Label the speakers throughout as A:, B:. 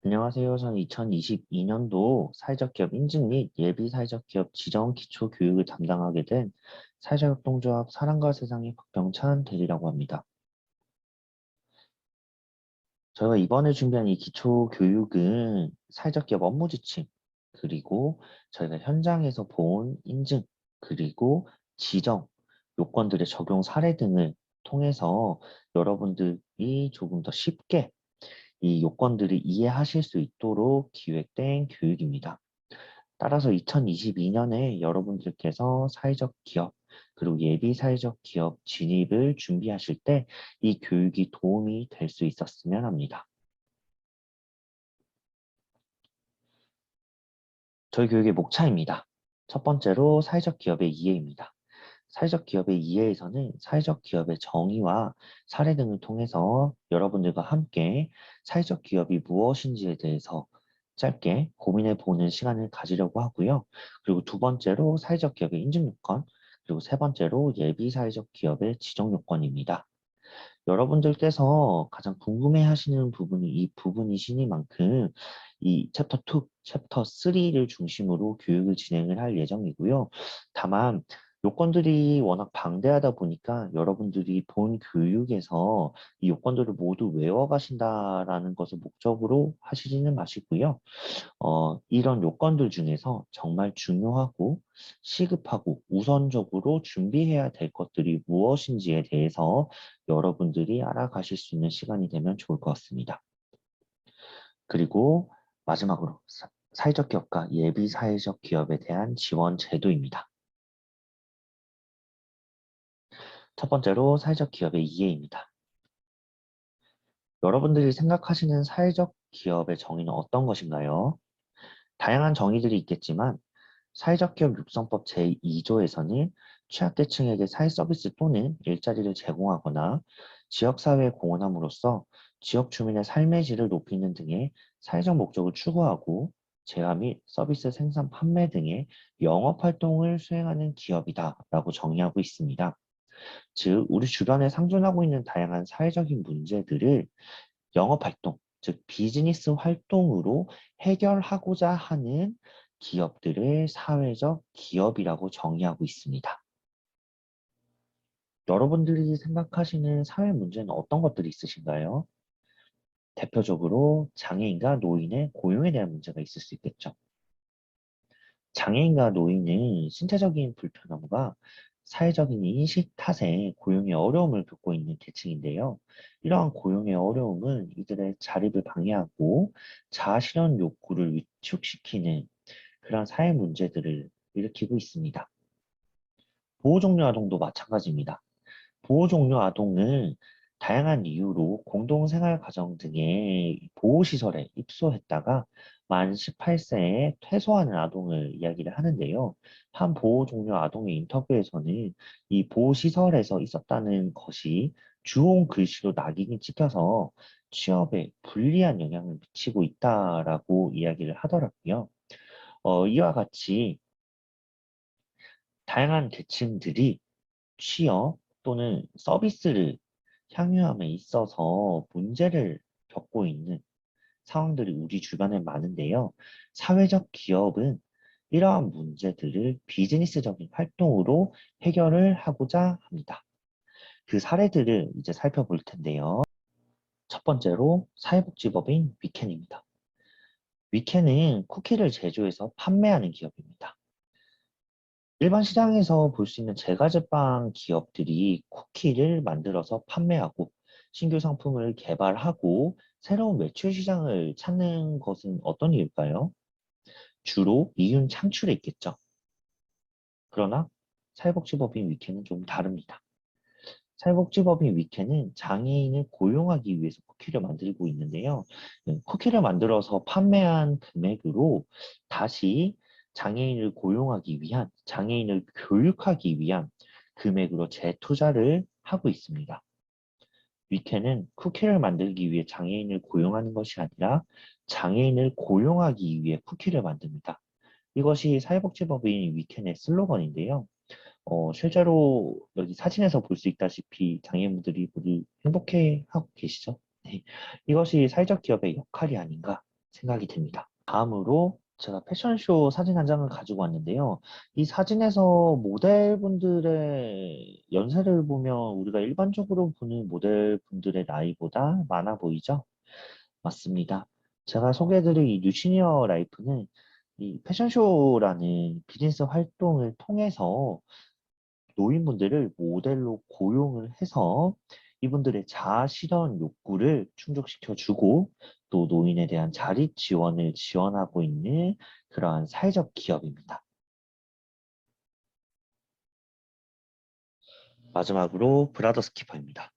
A: 안녕하세요. 저는 2022년도 사회적 기업 인증 및 예비 사회적 기업 지정 기초 교육을 담당하게 된 사회적 협동조합 사랑과 세상의 박병찬 대리라고 합니다. 저희가 이번에 준비한 이 기초 교육은 사회적 기업 업무 지침, 그리고 저희가 현장에서 본 인증, 그리고 지정, 요건들의 적용 사례 등을 통해서 여러분들이 조금 더 쉽게 이 요건들을 이해하실 수 있도록 기획된 교육입니다. 따라서 2022년에 여러분들께서 사회적 기업, 그리고 예비 사회적 기업 진입을 준비하실 때 이 교육이 도움이 될 수 있었으면 합니다. 저희 교육의 목차입니다. 첫 번째로 사회적 기업의 이해입니다. 사회적 기업의 이해에서는 사회적 기업의 정의와 사례 등을 통해서 여러분들과 함께 사회적 기업이 무엇인지에 대해서 짧게 고민해 보는 시간을 가지려고 하고요. 그리고 두 번째로 사회적 기업의 인증 요건, 그리고 세 번째로 예비 사회적 기업의 지정 요건입니다. 여러분들께서 가장 궁금해 하시는 부분이 이 부분이시니만큼 이 챕터 2, 챕터 3를 중심으로 교육을 진행을 할 예정이고요. 다만 요건들이 워낙 방대하다 보니까 여러분들이 본 교육에서 이 요건들을 모두 외워가신다라는 것을 목적으로 하시지는 마시고요. 이런 요건들 중에서 정말 중요하고 시급하고 우선적으로 준비해야 될 것들이 무엇인지에 대해서 여러분들이 알아가실 수 있는 시간이 되면 좋을 것 같습니다. 그리고 마지막으로 사회적 기업과 예비 사회적 기업에 대한 지원 제도입니다. 첫 번째로 사회적 기업의 이해입니다. 여러분들이 생각하시는 사회적 기업의 정의는 어떤 것인가요? 다양한 정의들이 있겠지만 사회적 기업 육성법 제2조에서는 취약계층에게 사회 서비스 또는 일자리를 제공하거나 지역사회에 공헌함으로써 지역 주민의 삶의 질을 높이는 등의 사회적 목적을 추구하고 재화 및 서비스 생산 판매 등의 영업활동을 수행하는 기업이다 라고 정의하고 있습니다. 즉, 우리 주변에 상존하고 있는 다양한 사회적인 문제들을 영업활동, 즉 비즈니스 활동으로 해결하고자 하는 기업들을 사회적 기업이라고 정의하고 있습니다. 여러분들이 생각하시는 사회 문제는 어떤 것들이 있으신가요? 대표적으로 장애인과 노인의 고용에 대한 문제가 있을 수 있겠죠. 장애인과 노인은 신체적인 불편함과 사회적인 인식 탓에 고용의 어려움을 겪고 있는 계층인데요. 이러한 고용의 어려움은 이들의 자립을 방해하고 자아실현 욕구를 위축시키는 그런 사회 문제들을 일으키고 있습니다. 보호종료 아동도 마찬가지입니다. 보호종료 아동은 다양한 이유로 공동생활가정 등의 보호시설에 입소했다가 만 18세에 퇴소하는 아동을 이야기를 하는데요. 한 보호종료 아동의 인터뷰에서는 이 보호시설에서 있었다는 것이 주홍 글씨로 낙인이 찍혀서 취업에 불리한 영향을 미치고 있다라고 이야기를 하더라고요. 이와 같이 다양한 계층들이 취업 또는 서비스를 향유함에 있어서 문제를 겪고 있는 상황들이 우리 주변에 많은데요. 사회적 기업은 이러한 문제들을 비즈니스적인 활동으로 해결을 하고자 합니다. 그 사례들을 이제 살펴볼 텐데요. 첫 번째로 사회복지법인 위켄입니다. 위켄은 쿠키를 제조해서 판매하는 기업입니다. 일반 시장에서 볼 수 있는 제과제빵 기업들이 쿠키를 만들어서 판매하고 신규 상품을 개발하고 새로운 매출 시장을 찾는 것은 어떤 이유일까요? 주로 이윤 창출에 있겠죠. 그러나 사회복지법인 위켄은 좀 다릅니다. 사회복지법인 위켄은 장애인을 고용하기 위해서 쿠키를 만들고 있는데요. 쿠키를 만들어서 판매한 금액으로 다시 장애인을 고용하기 위한, 장애인을 교육하기 위한 금액으로 재투자를 하고 있습니다. 위켄은 쿠키를 만들기 위해 장애인을 고용하는 것이 아니라 장애인을 고용하기 위해 쿠키를 만듭니다. 이것이 사회복지법인 위켄의 슬로건인데요. 실제로 여기 사진에서 볼 수 있다시피 장애인분들이 모두 행복해하고 계시죠? 네. 이것이 사회적 기업의 역할이 아닌가 생각이 듭니다. 다음으로 제가 패션쇼 사진 한 장을 가지고 왔는데요. 이 사진에서 모델분들의 연세를 보면 우리가 일반적으로 보는 모델분들의 나이보다 많아 보이죠? 맞습니다. 제가 소개해드릴 이 뉴시니어 라이프는 이 패션쇼라는 비즈니스 활동을 통해서 노인분들을 모델로 고용을 해서 이분들의 자아 실현 욕구를 충족시켜주고 또 노인에 대한 자립 지원을 지원하고 있는 그러한 사회적 기업입니다. 마지막으로 브라더스 키퍼입니다.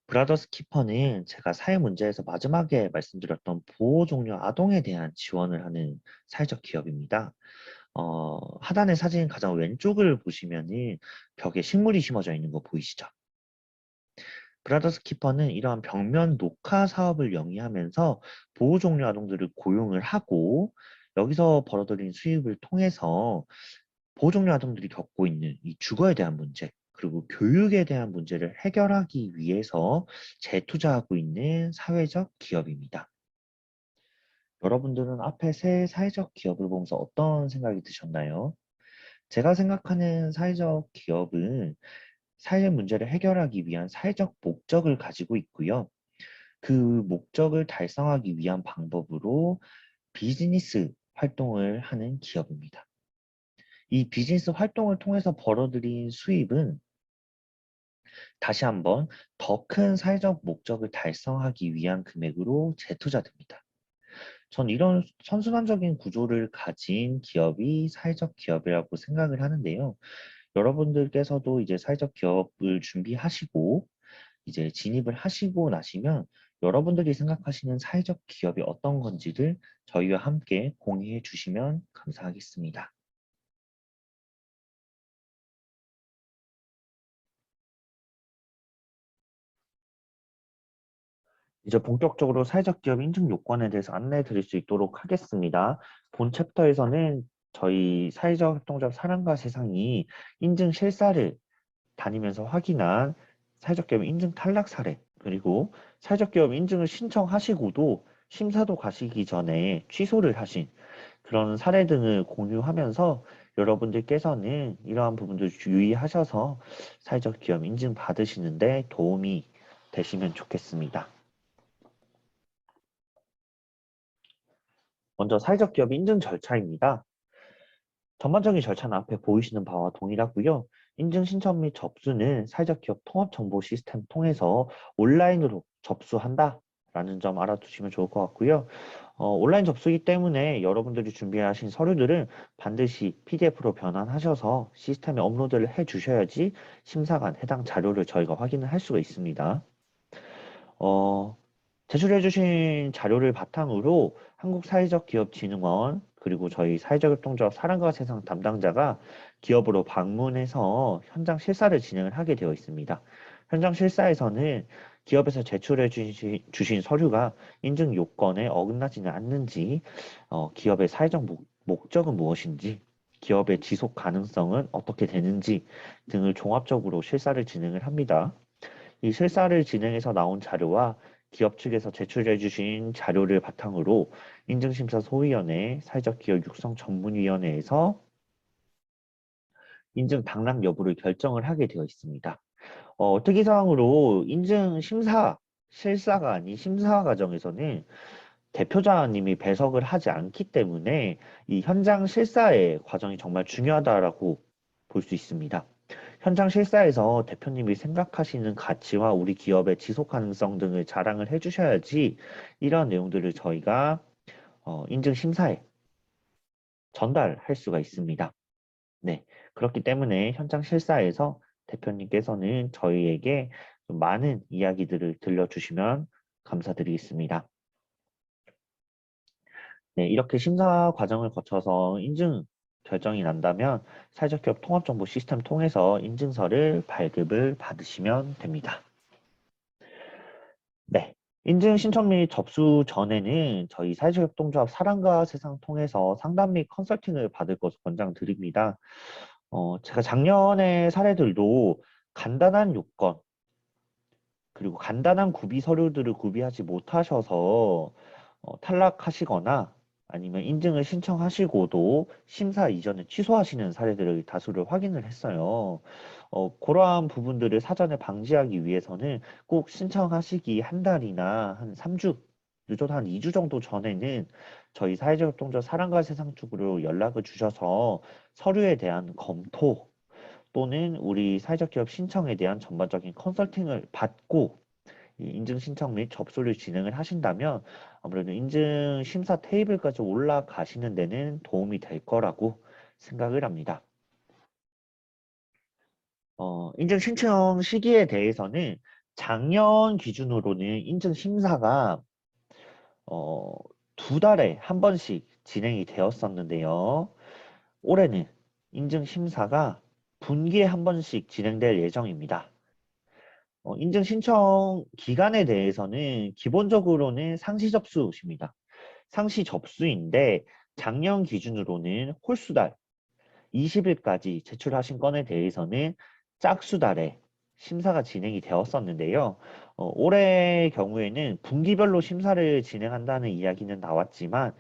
A: 브라더스 키퍼는 제가 사회 문제에서 마지막에 말씀드렸던 보호 종료 아동에 대한 지원을 하는 사회적 기업입니다. 하단의 사진 가장 왼쪽을 보시면은 벽에 식물이 심어져 있는 거 보이시죠? 브라더스 키퍼는 이러한 벽면 녹화 사업을 영위하면서 보호 종료 아동들을 고용을 하고 여기서 벌어들인 수입을 통해서 보호 종료 아동들이 겪고 있는 이 주거에 대한 문제 그리고 교육에 대한 문제를 해결하기 위해서 재투자하고 있는 사회적 기업입니다. 여러분들은 앞에 세 사회적 기업을 보면서 어떤 생각이 드셨나요? 제가 생각하는 사회적 기업은 사회적 문제를 해결하기 위한 사회적 목적을 가지고 있고요. 그 목적을 달성하기 위한 방법으로 비즈니스 활동을 하는 기업입니다. 이 비즈니스 활동을 통해서 벌어들인 수입은 다시 한번 더 큰 사회적 목적을 달성하기 위한 금액으로 재투자됩니다. 전 이런 선순환적인 구조를 가진 기업이 사회적 기업이라고 생각을 하는데요. 여러분들께서도 이제 사회적 기업을 준비하시고 이제 진입을 하시고 나시면 여러분들이 생각하시는 사회적 기업이 어떤 건지를 저희와 함께 공유해 주시면 감사하겠습니다. 이제 본격적으로 사회적 기업 인증 요건에 대해서 안내해 드릴 수 있도록 하겠습니다. 본 챕터에서는 저희 사회적 활동적 사람과 세상이 인증 실사를 다니면서 확인한 사회적 기업 인증 탈락 사례, 그리고 사회적 기업 인증을 신청하시고도 심사도 가시기 전에 취소를 하신 그런 사례 등을 공유하면서 여러분들께서는 이러한 부분들 주의하셔서 사회적 기업 인증 받으시는데 도움이 되시면 좋겠습니다. 먼저 사회적 기업 인증 절차입니다. 전반적인 절차는 앞에 보이시는 바와 동일하고요. 인증 신청 및 접수는 사회적 기업 통합 정보 시스템 통해서 온라인으로 접수한다 라는 점 알아두시면 좋을 것 같고요. 온라인 접수이기 때문에 여러분들이 준비하신 서류들은 반드시 PDF로 변환하셔서 시스템에 업로드를 해 주셔야지 심사관 해당 자료를 저희가 확인을 할 수가 있습니다. 어, 제출해주신 자료를 바탕으로 한국사회적기업진흥원 그리고 저희 사회적협동조합 사랑과 세상 담당자가 기업으로 방문해서 현장 실사를 진행을 하게 되어 있습니다. 현장 실사에서는 기업에서 제출해 주신 서류가 인증 요건에 어긋나지는 않는지, 기업의 사회적 목적은 무엇인지, 기업의 지속 가능성은 어떻게 되는지 등을 종합적으로 실사를 진행을 합니다. 이 실사를 진행해서 나온 자료와 기업 측에서 제출해 주신 자료를 바탕으로 인증심사 소위원회, 사회적 기업 육성 전문위원회에서 인증 당락 여부를 결정을 하게 되어 있습니다. 특이사항으로 인증 심사, 실사가 아닌 심사 과정에서는 대표자님이 배석을 하지 않기 때문에 이 현장 실사의 과정이 정말 중요하다라고 볼 수 있습니다. 현장 실사에서 대표님이 생각하시는 가치와 우리 기업의 지속 가능성 등을 자랑을 해주셔야지 이러한 내용들을 저희가 인증 심사에 전달할 수가 있습니다. 네, 그렇기 때문에 현장 실사에서 대표님께서는 저희에게 좀 많은 이야기들을 들려주시면 감사드리겠습니다. 네, 이렇게 심사 과정을 거쳐서 인증 결정이 난다면 사회적 기업 통합정보 시스템 통해서 인증서를 발급을 받으시면 됩니다. 네. 인증 신청 및 접수 전에는 저희 사회적 협동조합 사랑과 세상 통해서 상담 및 컨설팅을 받을 것을 권장드립니다. 제가 작년의 사례들도 간단한 요건, 그리고 간단한 구비 서류들을 구비하지 못하셔서 탈락하시거나 아니면 인증을 신청하시고도 심사 이전에 취소하시는 사례들을 다수를 확인을 했어요. 그러한 부분들을 사전에 방지하기 위해서는 꼭 신청하시기 한 달이나 한 3주, 늦어도 한 2주 정도 전에는 저희 사회적협동조 사랑과 세상 쪽으로 연락을 주셔서 서류에 대한 검토 또는 우리 사회적 기업 신청에 대한 전반적인 컨설팅을 받고 이 인증 신청 및 접수를 진행을 하신다면 아무래도 인증 심사 테이블까지 올라가시는 데는 도움이 될 거라고 생각을 합니다. 인증 신청 시기에 대해서는 작년 기준으로는 인증 심사가 어, 2달에 한 번씩 진행이 되었었는데요. 올해는 인증 심사가 분기에 한 번씩 진행될 예정입니다. 인증 신청 기간에 대해서는 기본적으로는 상시 접수십니다. 상시 접수인데 작년 기준으로는 홀수달 20일까지 제출하신 건에 대해서는 짝수달에 심사가 진행이 되었었는데요. 올해 경우에는 분기별로 심사를 진행한다는 이야기는 나왔지만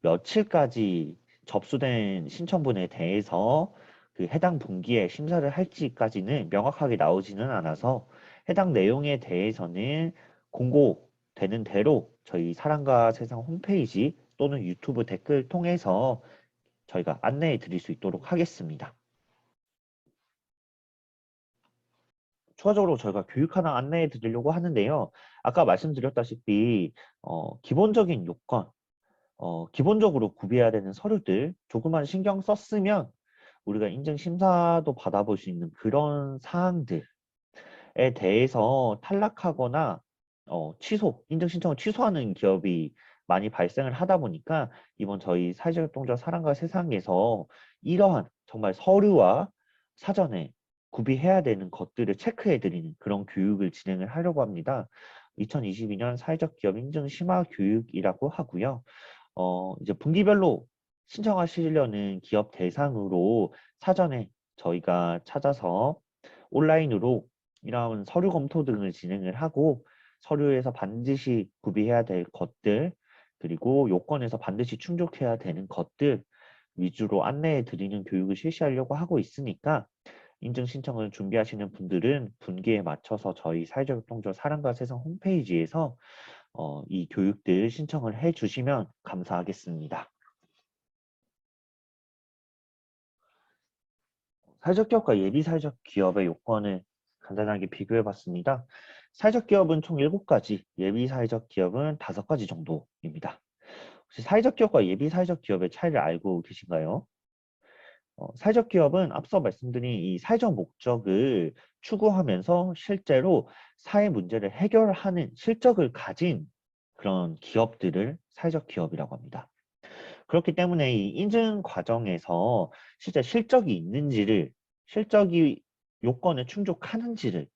A: 며칠까지 접수된 신청분에 대해서 그 해당 분기에 심사를 할지까지는 명확하게 나오지는 않아서 해당 내용에 대해서는 공고되는 대로 저희 사랑과 세상 홈페이지 또는 유튜브 댓글 통해서 저희가 안내해 드릴 수 있도록 하겠습니다. 추가적으로 저희가 교육 하나 안내해 드리려고 하는데요. 아까 말씀드렸다시피 기본적인 요건, 기본적으로 구비해야 되는 서류들 조금만 신경 썼으면 우리가 인증 심사도 받아볼 수 있는 그런 사항들에 대해서 탈락하거나 인증 신청을 취소하는 기업이 많이 발생을 하다 보니까 이번 저희 사회적동조 사랑과 세상에서 이러한 정말 서류와 사전에 구비해야 되는 것들을 체크해 드리는 그런 교육을 진행을 하려고 합니다. 2022년 사회적 기업 인증 심화 교육이라고 하고요. 이제 분기별로 신청하시려는 기업 대상으로 사전에 저희가 찾아서 온라인으로 이런 서류 검토 등을 진행을 하고 서류에서 반드시 구비해야 될 것들 그리고 요건에서 반드시 충족해야 되는 것들 위주로 안내해 드리는 교육을 실시하려고 하고 있으니까 인증 신청을 준비하시는 분들은 분기에 맞춰서 저희 사회적 협동조 사랑과 세상 홈페이지에서 이 교육들 신청을 해 주시면 감사하겠습니다. 사회적 기업과 예비 사회적 기업의 요건을 간단하게 비교해 봤습니다. 사회적 기업은 총 7가지, 예비 사회적 기업은 5가지 정도입니다. 혹시 사회적 기업과 예비 사회적 기업의 차이를 알고 계신가요? 사회적 기업은 앞서 말씀드린 이 사회적 목적을 추구하면서 실제로 사회 문제를 해결하는 실적을 가진 그런 기업들을 사회적 기업이라고 합니다. 그렇기 때문에 이 인증 과정에서 실제 실적이 있는지를, 실적이 요건에 충족하는지를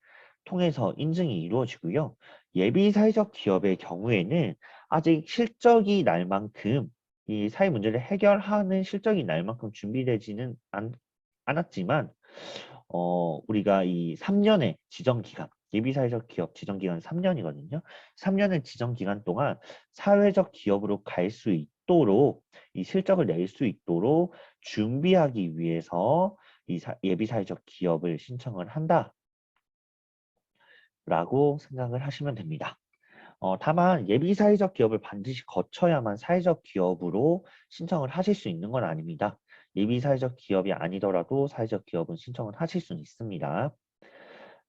A: 통해서 인증이 이루어지고요. 예비 사회적 기업의 경우에는 아직 실적이 날 만큼 이 사회 문제를 해결하는 실적이 날 만큼 준비되지는 않았지만 우리가 이 3년의 지정기간, 예비사회적 기업 지정기간 3년이거든요. 3년의 지정기간 동안 사회적 기업으로 갈 수 있도록 이 실적을 낼 수 있도록 준비하기 위해서 이 예비사회적 기업을 신청을 한다라고 생각을 하시면 됩니다. 다만 예비사회적 기업을 반드시 거쳐야만 사회적 기업으로 신청을 하실 수 있는 건 아닙니다. 예비사회적 기업이 아니더라도 사회적 기업은 신청을 하실 수는 있습니다.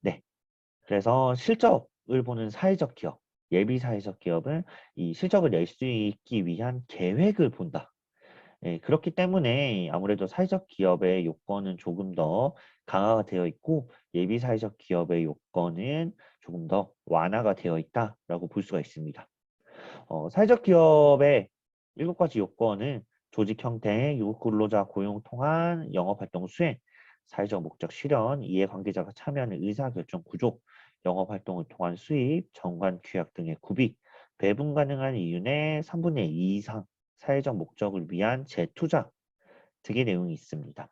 A: 네, 그래서 실적을 보는 사회적 기업, 예비 사회적 기업은 이 실적을 낼 수 있기 위한 계획을 본다. 예, 그렇기 때문에 아무래도 사회적 기업의 요건은 조금 더 강화가 되어 있고 예비 사회적 기업의 요건은 조금 더 완화가 되어 있다라고 볼 수가 있습니다. 사회적 기업의 7가지 요건은 조직 형태, 유급 근로자 고용 통한 영업 활동 수행, 사회적 목적 실현, 이해관계자가 참여하는 의사결정 구조, 영업 활동을 통한 수입, 정관 규약 등의 구비, 배분 가능한 이윤의 3분의 2 이상, 사회적 목적을 위한 재투자 등의 내용이 있습니다.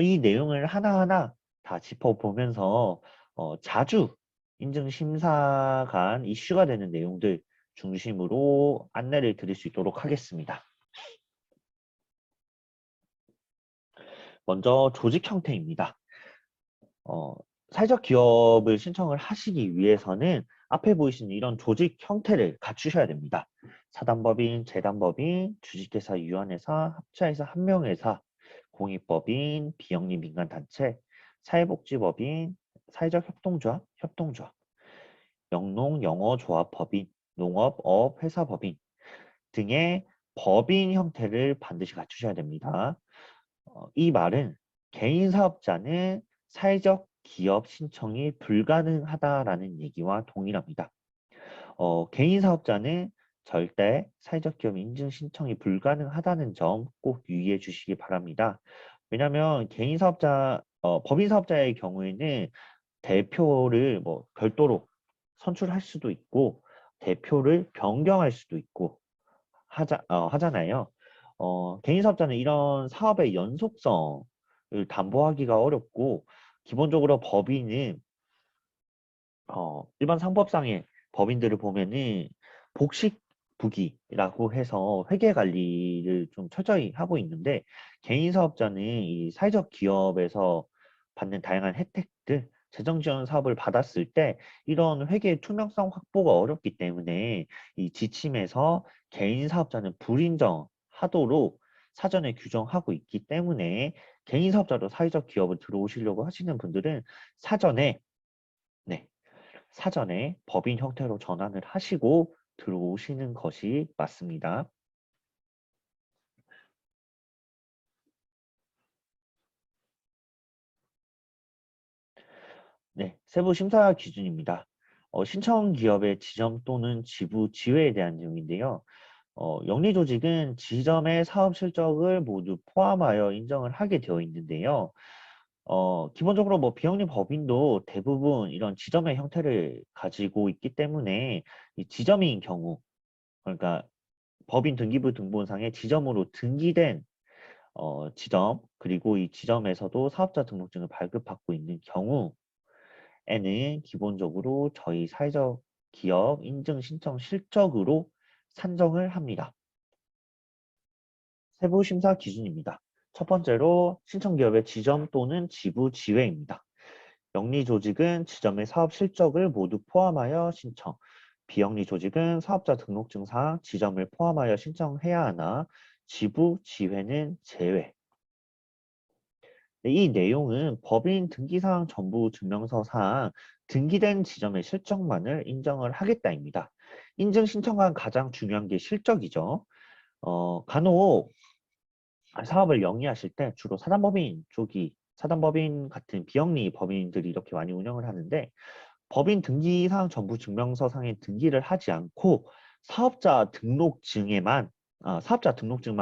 A: 이 내용을 하나하나 다 짚어보면서 자주 인증심사관 이슈가 되는 내용들 중심으로 안내를 드릴 수 있도록 하겠습니다. 먼저 조직 형태입니다. 사회적 기업을 신청을 하시기 위해서는 앞에 보이시는 이런 조직 형태를 갖추셔야 됩니다. 사단법인, 재단법인, 주식회사, 합자회사, 한명회사, 공익법인, 비영리 민간단체, 사회복지법인, 사회적 협동조합, 영농, 영어조합법인, 농업, 회사법인 등의 법인 형태를 반드시 갖추셔야 됩니다. 이 말은 개인 사업자는 사회적 기업 신청이 불가능하다라는 얘기와 동일합니다. 개인 사업자는 절대 사회적 기업 인증 신청이 불가능하다는 점 꼭 유의해 주시기 바랍니다. 왜냐하면 개인 사업자, 법인 사업자의 경우에는 대표를 뭐 별도로 선출할 수도 있고 대표를 변경할 수도 있고 하잖아요. 개인 사업자는 이런 사업의 연속성을 담보하기가 어렵고 기본적으로 법인은 일반 상법상의 법인들을 보면은 복식부기라고 해서 회계 관리를 좀 철저히 하고 있는데 개인 사업자는 이 사회적 기업에서 받는 다양한 혜택들, 재정 지원 사업을 받았을 때 이런 회계 투명성 확보가 어렵기 때문에 이 지침에서 개인 사업자는 불인정하도록 사전에 규정하고 있기 때문에 개인 사업자로 사회적 기업을 들어오시려고 하시는 분들은 사전에 네, 사전에 법인 형태로 전환을 하시고 들어오시는 것이 맞습니다. 네, 세부 심사 기준입니다. 신청 기업의 지점 또는 지부 지회에 대한 내용인데요. 영리조직은 지점의 사업 실적을 모두 포함하여 인정을 하게 되어 있는데요. 기본적으로 뭐 비영리 법인도 대부분 이런 지점의 형태를 가지고 있기 때문에 이 지점인 경우, 그러니까 법인 등기부 등본상에 지점으로 등기된 지점, 그리고 이 지점에서도 사업자 등록증을 발급받고 있는 경우에는 기본적으로 저희 사회적 기업 인증 신청 실적으로 산정을 합니다. 세부 심사 기준입니다. 첫 번째로 신청기업의 지점 또는 지부 지회입니다. 영리 조직은 지점의 사업 실적을 모두 포함하여 신청, 비영리 조직은 사업자 등록증상 지점을 포함하여 신청해야 하나 지부 지회는 제외. 네, 이 내용은 법인 등기사항 전부 증명서상 등기된 지점의 실적만을 인정을 하겠다입니다. 인증 신청한 가장 중요한 게 실적이죠. 간혹 사업을 영위하실 때 주로 사단법인 같은 비영리 법인들이 이렇게 많이 운영을 하는데 법인 등기사항 전부 증명서상에 등기를 하지 않고 사업자 등록증만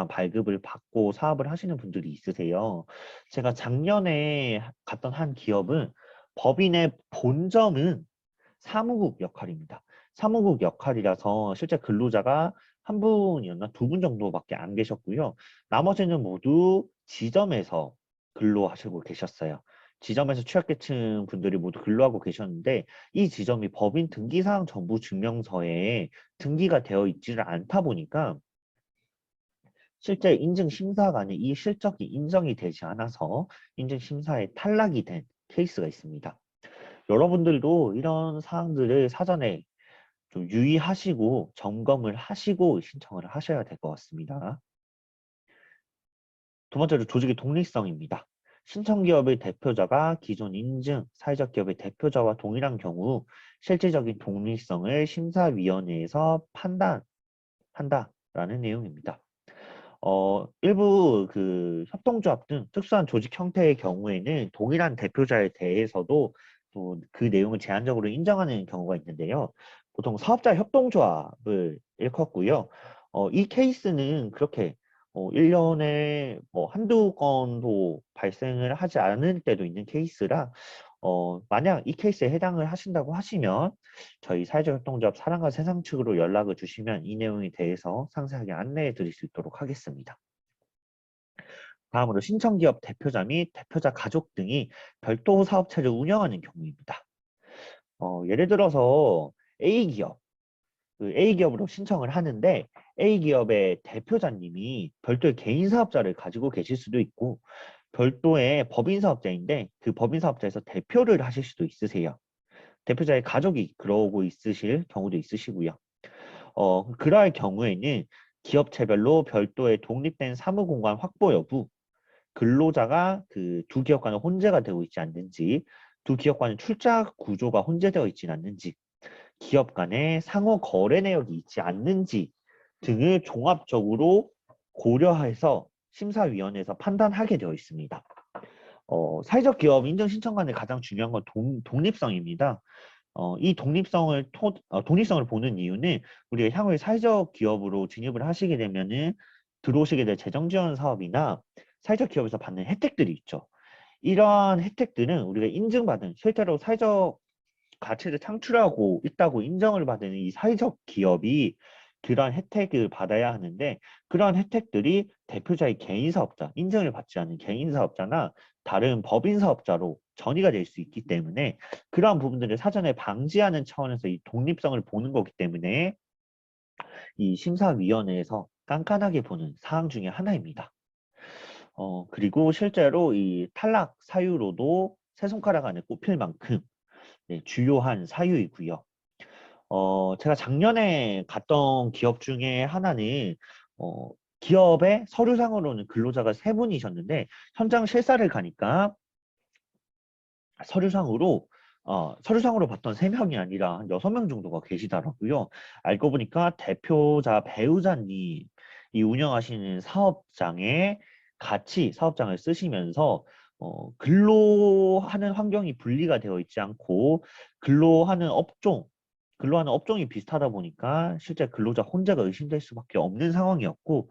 A: 발급을 받고 사업을 하시는 분들이 있으세요. 제가 작년에 갔던 한 기업은 법인의 본점은 사무국 역할입니다. 사무국 역할이라서 실제 근로자가 한 분이었나 두 분 정도밖에 안 계셨고요. 나머지는 모두 지점에서 근로하시고 계셨어요. 지점에서 취약계층 분들이 모두 근로하고 계셨는데 이 지점이 법인 등기사항 전부 증명서에 등기가 되어 있지를 않다 보니까 실제 인증심사관이 이 실적이 인정이 되지 않아서 인증심사에 탈락이 된 케이스가 있습니다. 여러분들도 이런 사항들을 사전에 좀 유의하시고 점검을 하시고 신청을 하셔야 될 것 같습니다. 두 번째로 조직의 독립성입니다. 신청기업의 대표자가 기존 인증, 사회적 기업의 대표자와 동일한 경우 실질적인 독립성을 심사위원회에서 판단한다라는 내용입니다. 일부 그 협동조합 등 특수한 조직 형태의 경우에는 동일한 대표자에 대해서도 또 그 내용을 제한적으로 인정하는 경우가 있는데요. 보통 사업자 협동조합을 일컫고요. 이 케이스는 그렇게 1년에 뭐 한두 건도 발생을 하지 않을 때도 있는 케이스라 만약 이 케이스에 해당을 하신다고 하시면 저희 사회적 협동조합 사랑과 세상 측으로 연락을 주시면 이 내용에 대해서 상세하게 안내해 드릴 수 있도록 하겠습니다. 다음으로 신청기업 대표자 및 대표자 가족 등이 별도 사업체를 운영하는 경우입니다. 예를 들어서 A기업은 그 A기업으로 신청을 하는데 A기업의 대표자님이 별도의 개인 사업자를 가지고 계실 수도 있고 별도의 법인 사업자인데 그 법인 사업자에서 대표를 하실 수도 있으세요. 대표자의 가족이 그러고 있으실 경우도 있으시고요. 그러할 경우에는 기업체별로 별도의 독립된 사무공간 확보 여부, 근로자가 그 두 기업 간에 혼재가 되고 있지 않는지, 두 기업 간의 출자 구조가 혼재되어 있지는 않는지, 기업 간의 상호 거래 내역이 있지 않는지 등을 종합적으로 고려해서 심사위원회에서 판단하게 되어 있습니다. 사회적 기업 인증 신청관의 가장 중요한 건 독립성입니다. 이 독립성을 보는 이유는 우리가 향후에 사회적 기업으로 진입을 하시게 되면은 들어오시게 될 재정 지원 사업이나 사회적 기업에서 받는 혜택들이 있죠. 이러한 혜택들은 우리가 인증받은 실제로 사회적 가치를 창출하고 있다고 인정을 받는 이 사회적 기업이 그러한 혜택을 받아야 하는데 그러한 혜택들이 대표자의 개인 사업자, 인증을 받지 않은 개인 사업자나 다른 법인 사업자로 전이가 될 수 있기 때문에 그러한 부분들을 사전에 방지하는 차원에서 이 독립성을 보는 거기 때문에 이 심사위원회에서 깐깐하게 보는 사항 중에 하나입니다. 그리고 실제로 이 탈락 사유로도 세 손가락 안에 꼽힐 만큼 네, 주요한 사유이고요. 제가 작년에 갔던 기업 중에 하나는 어, 기업의 서류상으로는 근로자가 세 분이셨는데 현장 실사를 가니까 서류상으로 서류상으로 봤던 세 명이 아니라 한 6명 정도가 계시더라고요. 알고 보니까 대표자 배우자님이 운영하시는 사업장에 같이 사업장을 쓰시면서 근로하는 환경이 분리가 되어 있지 않고 근로하는 업종 근로하는 업종이 비슷하다 보니까 실제 근로자 혼자가 의심될 수밖에 없는 상황이었고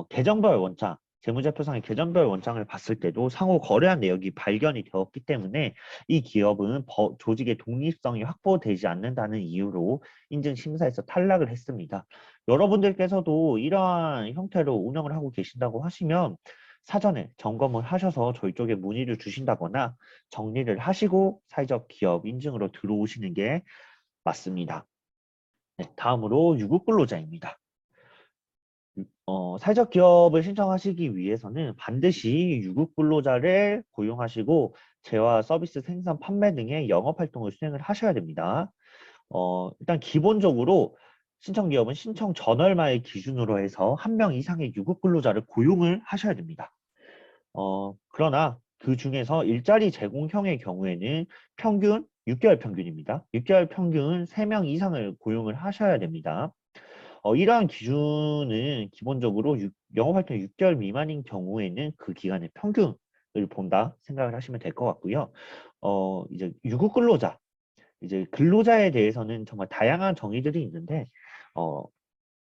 A: 계정별 원장 재무제표상의 계정별 원장을 봤을 때도 상호 거래한 내역이 발견이 되었기 때문에 이 기업은 조직의 독립성이 확보되지 않는다는 이유로 인증심사에서 탈락을 했습니다. 여러분들께서도 이러한 형태로 운영을 하고 계신다고 하시면 사전에 점검을 하셔서 저희 쪽에 문의를 주신다거나 정리를 하시고 사회적 기업 인증으로 들어오시는 게 맞습니다. 네, 다음으로 유급근로자입니다. 사회적 기업을 신청하시기 위해서는 반드시 유급근로자를 고용하시고 재화 서비스 생산 판매 등의 영업활동을 수행을 하셔야 됩니다. 일단 기본적으로 신청기업은 신청 전월말 기준으로 해서 한 명 이상의 유급근로자를 고용을 하셔야 됩니다. 그러나 그 중에서 일자리 제공형의 경우에는 평균 6개월 평균입니다. 6개월 평균 3명 이상을 고용을 하셔야 됩니다. 이러한 기준은 기본적으로 영업활동 6개월 미만인 경우에는 그 기간의 평균을 본다 생각을 하시면 될 것 같고요. 이제 유급근로자, 이제 근로자에 대해서는 정말 다양한 정의들이 있는데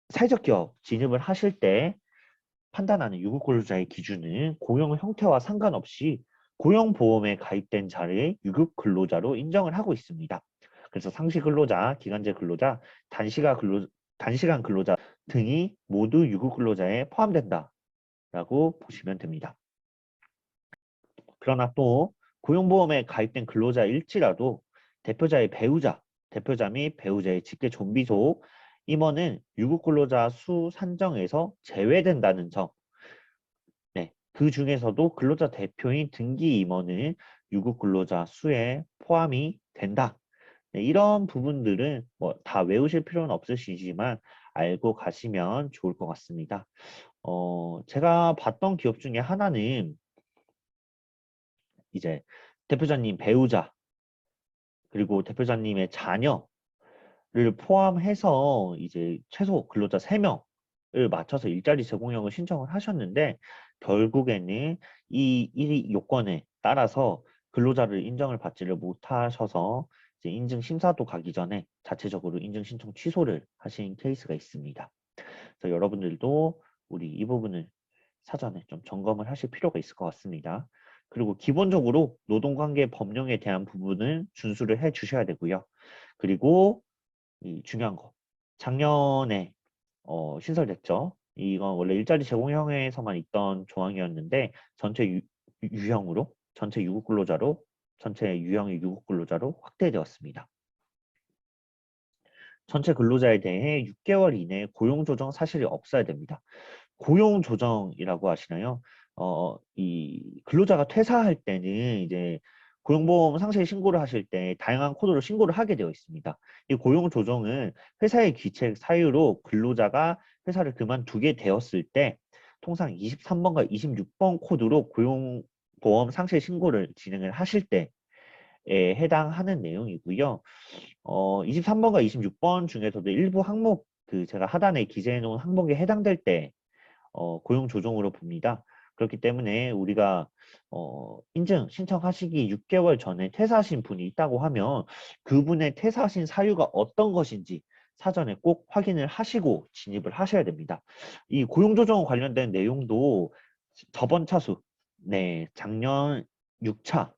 A: 사회적 기업 진입을 하실 때 판단하는 유급근로자의 기준은 고용 형태와 상관없이 고용보험에 가입된 자를 유급근로자로 인정을 하고 있습니다. 그래서 상시근로자, 기간제 근로자, 단시간 근로자 등이 모두 유급근로자에 포함된다라고 보시면 됩니다. 그러나 또 고용보험에 가입된 근로자일지라도 대표자의 배우자, 대표자 및 배우자의 직계 존비속 임원은 유급근로자 수 산정에서 제외된다는 점. 네, 그 중에서도 근로자 대표인 등기 임원은 유급근로자 수에 포함이 된다. 네, 이런 부분들은 뭐 다 외우실 필요는 없으시지만 알고 가시면 좋을 것 같습니다. 제가 봤던 기업 중에 하나는 이제 대표자님 배우자 그리고 대표자님의 자녀를 포함해서 이제 최소 근로자 3명을 맞춰서 일자리 제공형을 신청을 하셨는데 결국에는 이 요건에 따라서 근로자를 인정을 받지를 못하셔서 이제 인증 심사도 가기 전에 자체적으로 인증 신청 취소를 하신 케이스가 있습니다. 그래서 여러분들도 우리 이 부분을 사전에 좀 점검을 하실 필요가 있을 것 같습니다. 그리고 기본적으로 노동관계 법령에 대한 부분은 준수를 해 주셔야 되고요. 그리고 이 중요한 거 작년에 신설됐죠. 이건 원래 일자리 제공형에서만 있던 조항이었는데 전체 유형으로 전체 유급근로자로 전체 유형의 유급근로자로 확대되었습니다. 전체 근로자에 대해 6개월 이내에 고용조정 사실이 없어야 됩니다. 고용조정이라고 하시나요? 이 근로자가 퇴사할 때는 이제 고용보험 상세 신고를 하실 때 다양한 코드로 신고를 하게 되어 있습니다. 이 고용조정은 회사의 귀책 사유로 근로자가 회사를 그만두게 되었을 때 통상 23번과 26번 코드로 고용보험 상세 신고를 진행을 하실 때에 해당하는 내용이고요. 23번과 26번 중에서도 일부 항목 그 제가 하단에 기재해 놓은 항목에 해당될 때 고용 조정으로 봅니다. 그렇기 때문에 우리가 인증 신청하시기 6개월 전에 퇴사하신 분이 있다고 하면 그분의 퇴사하신 사유가 어떤 것인지 사전에 꼭 확인을 하시고 진입을 하셔야 됩니다. 이 고용 조정 관련된 내용도 저번 차수, 네, 작년 6차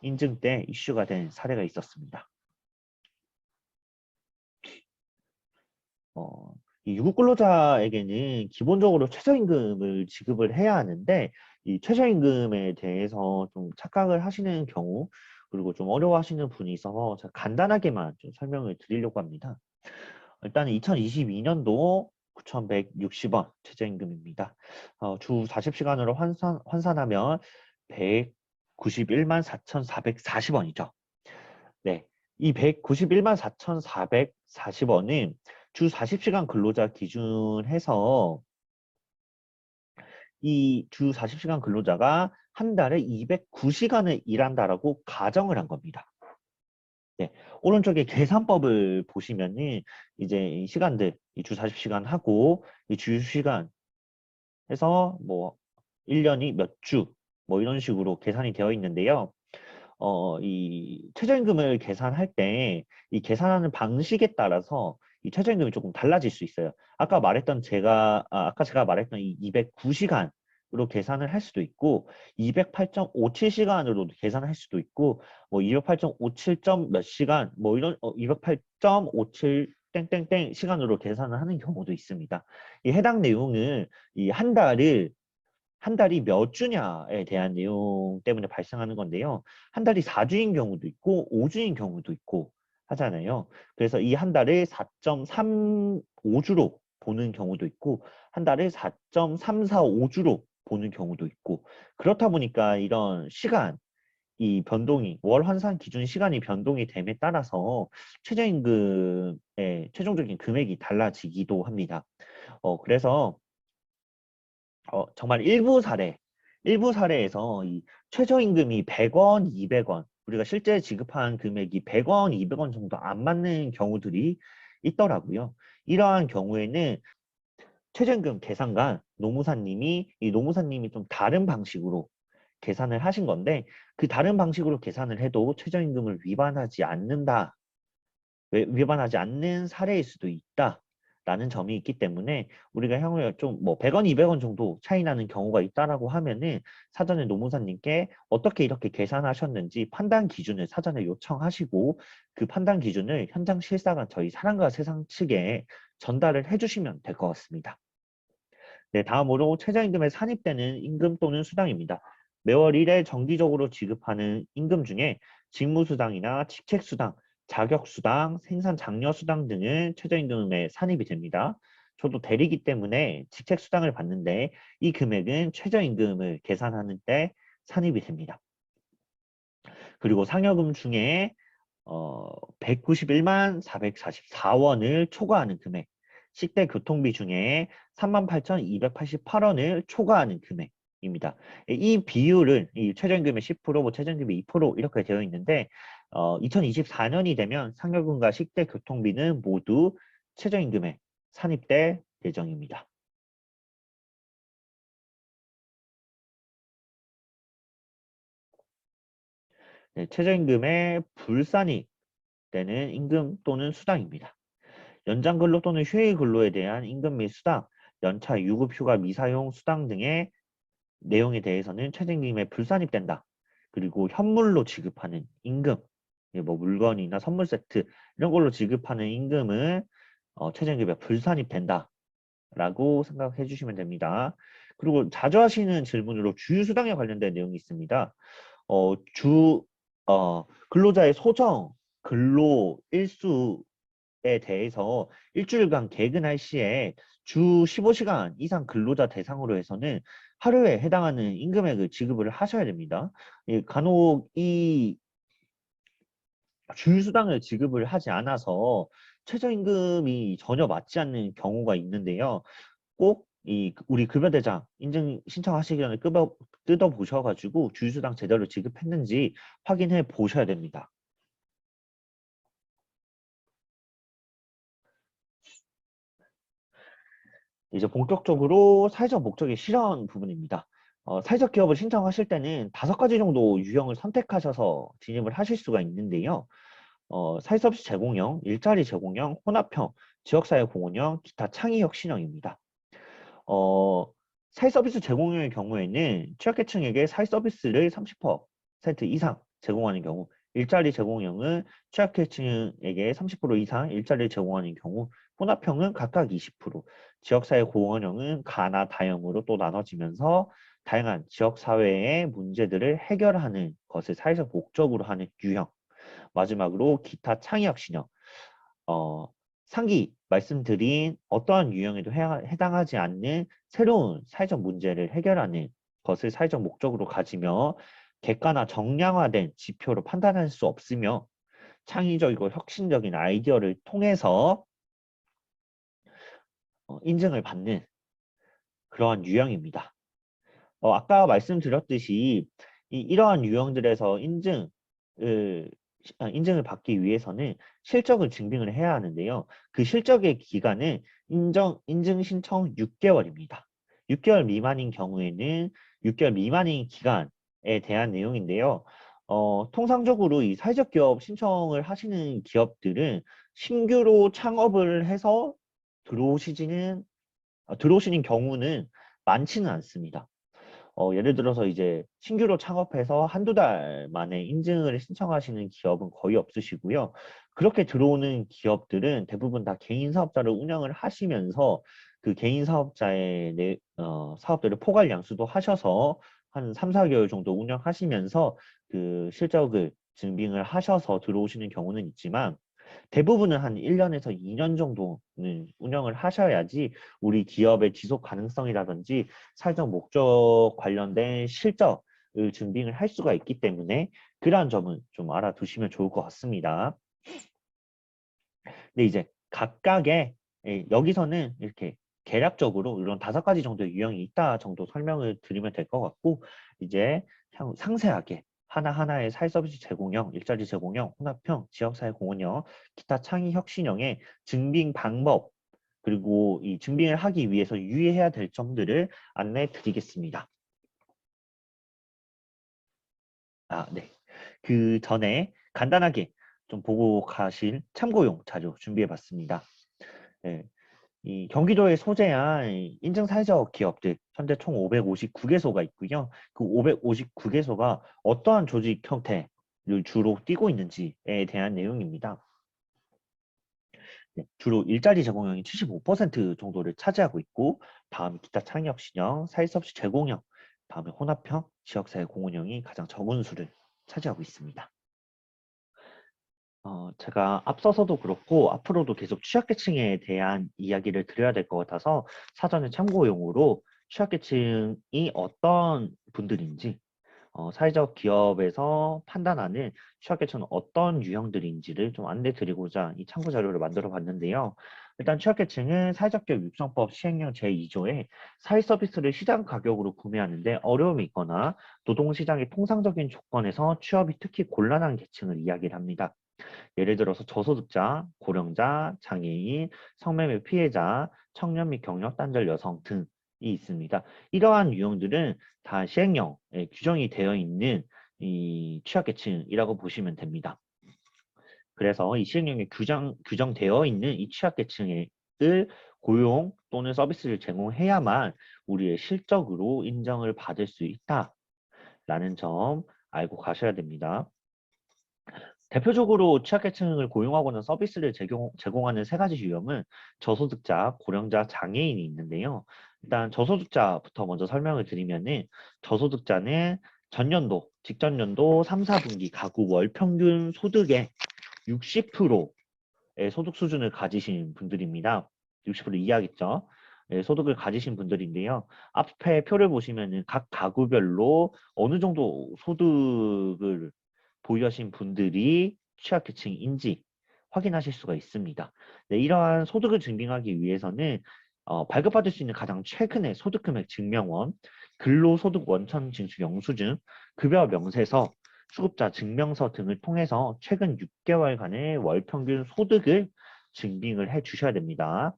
A: 인증 때 이슈가 된 사례가 있었습니다. 어, 이 유급 근로자에게는 기본적으로 최저임금을 지급을 해야 하는데 이 최저임금에 대해서 좀 착각을 하시는 경우 그리고 좀 어려워하시는 분이 있어서 제가 간단하게만 좀 설명을 드리려고 합니다. 일단 2022년도 9,160원 최저임금입니다. 주 40시간으로 환산하면 191만 4,440원이죠. 네. 이 191만 4,440원은 주 40시간 근로자 기준해서 이 주 40시간 근로자가 한 달에 209시간을 일한다라고 가정을 한 겁니다. 네. 오른쪽에 계산법을 보시면은 이제 이 시간들, 이 주 40시간 하고 이 주시간 해서 뭐 1년이 몇 주, 뭐 이런 식으로 계산이 되어 있는데요. 이 최저임금을 계산할 때 이 계산하는 방식에 따라서 이 최저임금이 조금 달라질 수 있어요. 아까 제가 말했던 이 209시간으로 계산을 할 수도 있고 208.57시간으로 계산할 수도 있고 뭐 208.57점 몇 시간 뭐 이런 208.57 땡땡땡 시간으로 계산을 하는 경우도 있습니다. 이 해당 내용은 이 한 달이 몇 주냐에 대한 내용 때문에 발생하는 건데요. 한 달이 4주인 경우도 있고 5주인 경우도 있고 하잖아요. 그래서 이 한 달을 4.35주로 보는 경우도 있고 한 달을 4.345주로 보는 경우도 있고 그렇다 보니까 이런 시간 이 변동이 월 환산 기준 시간이 변동이 됨에 따라서 최저임금의 최종적인 금액이 달라지기도 합니다. 그래서 정말 일부 사례에서 이 최저임금이 100원, 200원, 우리가 실제 지급한 금액이 100원, 200원 정도 안 맞는 경우들이 있더라고요. 이러한 경우에는 최저임금 계산관 노무사님이 좀 다른 방식으로 계산을 하신 건데 그 다른 방식으로 계산을 해도 최저임금을 위반하지 않는 사례일 수도 있다라는 점이 있기 때문에 우리가 향후에 좀 뭐 100원, 200원 정도 차이 나는 경우가 있다라고 하면은 사전에 노무사님께 어떻게 이렇게 계산하셨는지 판단 기준을 사전에 요청하시고 그 판단 기준을 현장 실사관 저희 사랑과 세상 측에 전달을 해주시면 될 것 같습니다. 네, 다음으로 최저임금에 산입되는 임금 또는 수당입니다. 매월 1회 정기적으로 지급하는 임금 중에 직무수당이나 직책수당, 자격수당, 생산장려수당 등은 최저임금에 산입이 됩니다. 저도 대리기 때문에 직책수당을 받는데 이 금액은 최저임금을 계산하는 때 산입이 됩니다. 그리고 상여금 중에 191만 444원을 초과하는 금액, 식대 교통비 중에 38,288원을 초과하는 금액입니다. 이 비율은 이 최저임금의 10%, 뭐 최저임금의 2% 이렇게 되어 있는데 2024년이 되면 상여금과 식대 교통비는 모두 최저임금에 산입될 예정입니다. 네, 최저임금의 불산입 되는 임금 또는 수당입니다. 연장 근로 또는 휴일 근로에 대한 임금 및 수당, 연차, 유급 휴가 미사용 수당 등의 내용에 대해서는 최저임금에 불산입된다. 그리고 현물로 지급하는 임금, 뭐 물건이나 선물 세트 이런 걸로 지급하는 임금은 최저임금에 불산입된다. 라고 생각해 주시면 됩니다. 그리고 자주 하시는 질문으로 주휴수당에 관련된 내용이 있습니다. 어, 주, 근로자의 소정, 근로 일수 대해서 일주일간 개근할 시에 주 15시간 이상 근로자 대상으로 해서는 하루에 해당하는 임금액을 지급을 하셔야 됩니다. 간혹 이 주휴수당을 지급을 하지 않아서 최저임금이 전혀 맞지 않는 경우가 있는데요. 꼭 우리 급여대장 인증 신청하시기 전에 뜯어 보셔가지고 주휴수당 제대로 지급했는지 확인해 보셔야 됩니다. 이제 본격적으로 사회적 목적의 실현 부분입니다. 사회적 기업을 신청하실 때는 5가지 정도 유형을 선택하셔서 진입을 하실 수가 있는데요. 사회서비스 제공형, 일자리 제공형, 혼합형, 지역사회 공헌형, 기타 창의적 신형입니다. 어, 사회서비스 제공형의 경우에는 취약계층에게 사회서비스를 30% 이상 제공하는 경우, 일자리 제공형은 취약계층에게 30% 이상 일자리를 제공하는 경우, 혼합형은 각각 20%, 지역사회 공헌형은 가나 다형으로 또 나눠지면서 다양한 지역사회의 문제들을 해결하는 것을 사회적 목적으로 하는 유형, 마지막으로 기타 창의적 신형, 어, 상기 말씀드린 어떠한 유형에도 해당하지 않는 새로운 사회적 문제를 해결하는 것을 사회적 목적으로 가지며 객관화 정량화된 지표로 판단할 수 없으며 창의적이고 혁신적인 아이디어를 통해서 인증을 받는 그러한 유형입니다. 아까 말씀드렸듯이 이러한 유형들에서 인증을 받기 위해서는 실적을 증빙을 해야 하는데요. 그 실적의 기간은 인증 신청 6개월입니다. 6개월 미만인 경우에는 6개월 미만인 기간에 대한 내용인데요. 통상적으로 이 사회적 기업 신청을 하시는 기업들은 신규로 창업을 해서 들어오시는 경우는 많지는 않습니다. 예를 들어서 이제 신규로 창업해서 한두 달 만에 인증을 신청하시는 기업은 거의 없으시고요. 그렇게 들어오는 기업들은 대부분 다 개인 사업자를 운영을 하시면서 그 개인 사업자의 사업들을 포괄 양수도 하셔서 한 3, 4개월 정도 운영하시면서 그 실적을 증빙을 하셔서 들어오시는 경우는 있지만 대부분은 한 1년에서 2년 정도는 운영을 하셔야지 우리 기업의 지속 가능성이라든지 사회적 목적 관련된 실적을 증빙을 할 수가 있기 때문에 그러한 점은 좀 알아두시면 좋을 것 같습니다. 근데 이제 각각의 여기서는 이렇게 개략적으로 이런 5가지 정도의 유형이 있다 정도 설명을 드리면 될 것 같고 이제 상세하게 하나하나의 사회서비스 제공형, 일자리 제공형, 혼합형, 지역사회 공헌형, 기타 창의 혁신형의 증빙 방법 그리고 이 증빙을 하기 위해서 유의해야 될 점들을 안내해 드리겠습니다. 네. 그 전에 간단하게 좀 보고 가실 참고용 자료 준비해 봤습니다. 네. 이 경기도에 소재한 인증 사회적 기업들 현재 총 559개소가 있고요. 그 559개소가 어떠한 조직 형태를 주로 띠고 있는지에 대한 내용입니다. 네, 주로 일자리 제공형이 75% 정도를 차지하고 있고 다음 기타 창의적 신형, 사회서비스 제공형, 다음에 혼합형, 지역사회 공헌형이 가장 적은 수를 차지하고 있습니다. 제가 앞서서도 그렇고 앞으로도 계속 취약계층에 대한 이야기를 드려야 될 것 같아서 사전에 참고용으로 취약계층이 어떤 분들인지 사회적 기업에서 판단하는 취약계층은 어떤 유형들인지를 좀 안내 드리고자 이 참고 자료를 만들어 봤는데요. 일단 취약계층은 사회적 기업 육성법 시행령 제2조에 사회 서비스를 시장 가격으로 구매하는데 어려움이 있거나 노동시장의 통상적인 조건에서 취업이 특히 곤란한 계층을 이야기를 합니다. 예를 들어서 저소득자, 고령자, 장애인, 성매매 피해자, 청년 및 경력 단절 여성 등이 있습니다. 이러한 유형들은 다 시행령에 규정이 되어 있는 이 취약계층이라고 보시면 됩니다. 그래서 이 시행령에 규정되어 있는 이 취약계층을 고용 또는 서비스를 제공해야만 우리의 실적으로 인정을 받을 수 있다라는 점 알고 가셔야 됩니다. 대표적으로 취약계층을 고용하거나 서비스를 제공하는 3가지 유형은 저소득자, 고령자, 장애인이 있는데요. 일단 저소득자부터 먼저 설명을 드리면은 저소득자는 전년도, 직전년도 3, 4분기 가구 월 평균 소득의 60% 소득 수준을 가지신 분들입니다. 60% 이하겠죠. 소득을 가지신 분들인데요. 앞에 표를 보시면은 각 가구별로 어느 정도 소득을 보유하신 분들이 취약계층인지 확인하실 수가 있습니다. 네, 이러한 소득을 증빙하기 위해서는 발급받을 수 있는 가장 최근의 소득금액 증명원, 근로소득 원천 징수 영수증, 급여 명세서, 수급자 증명서 등을 통해서 최근 6개월간의 월 평균 소득을 증빙을 해 주셔야 됩니다.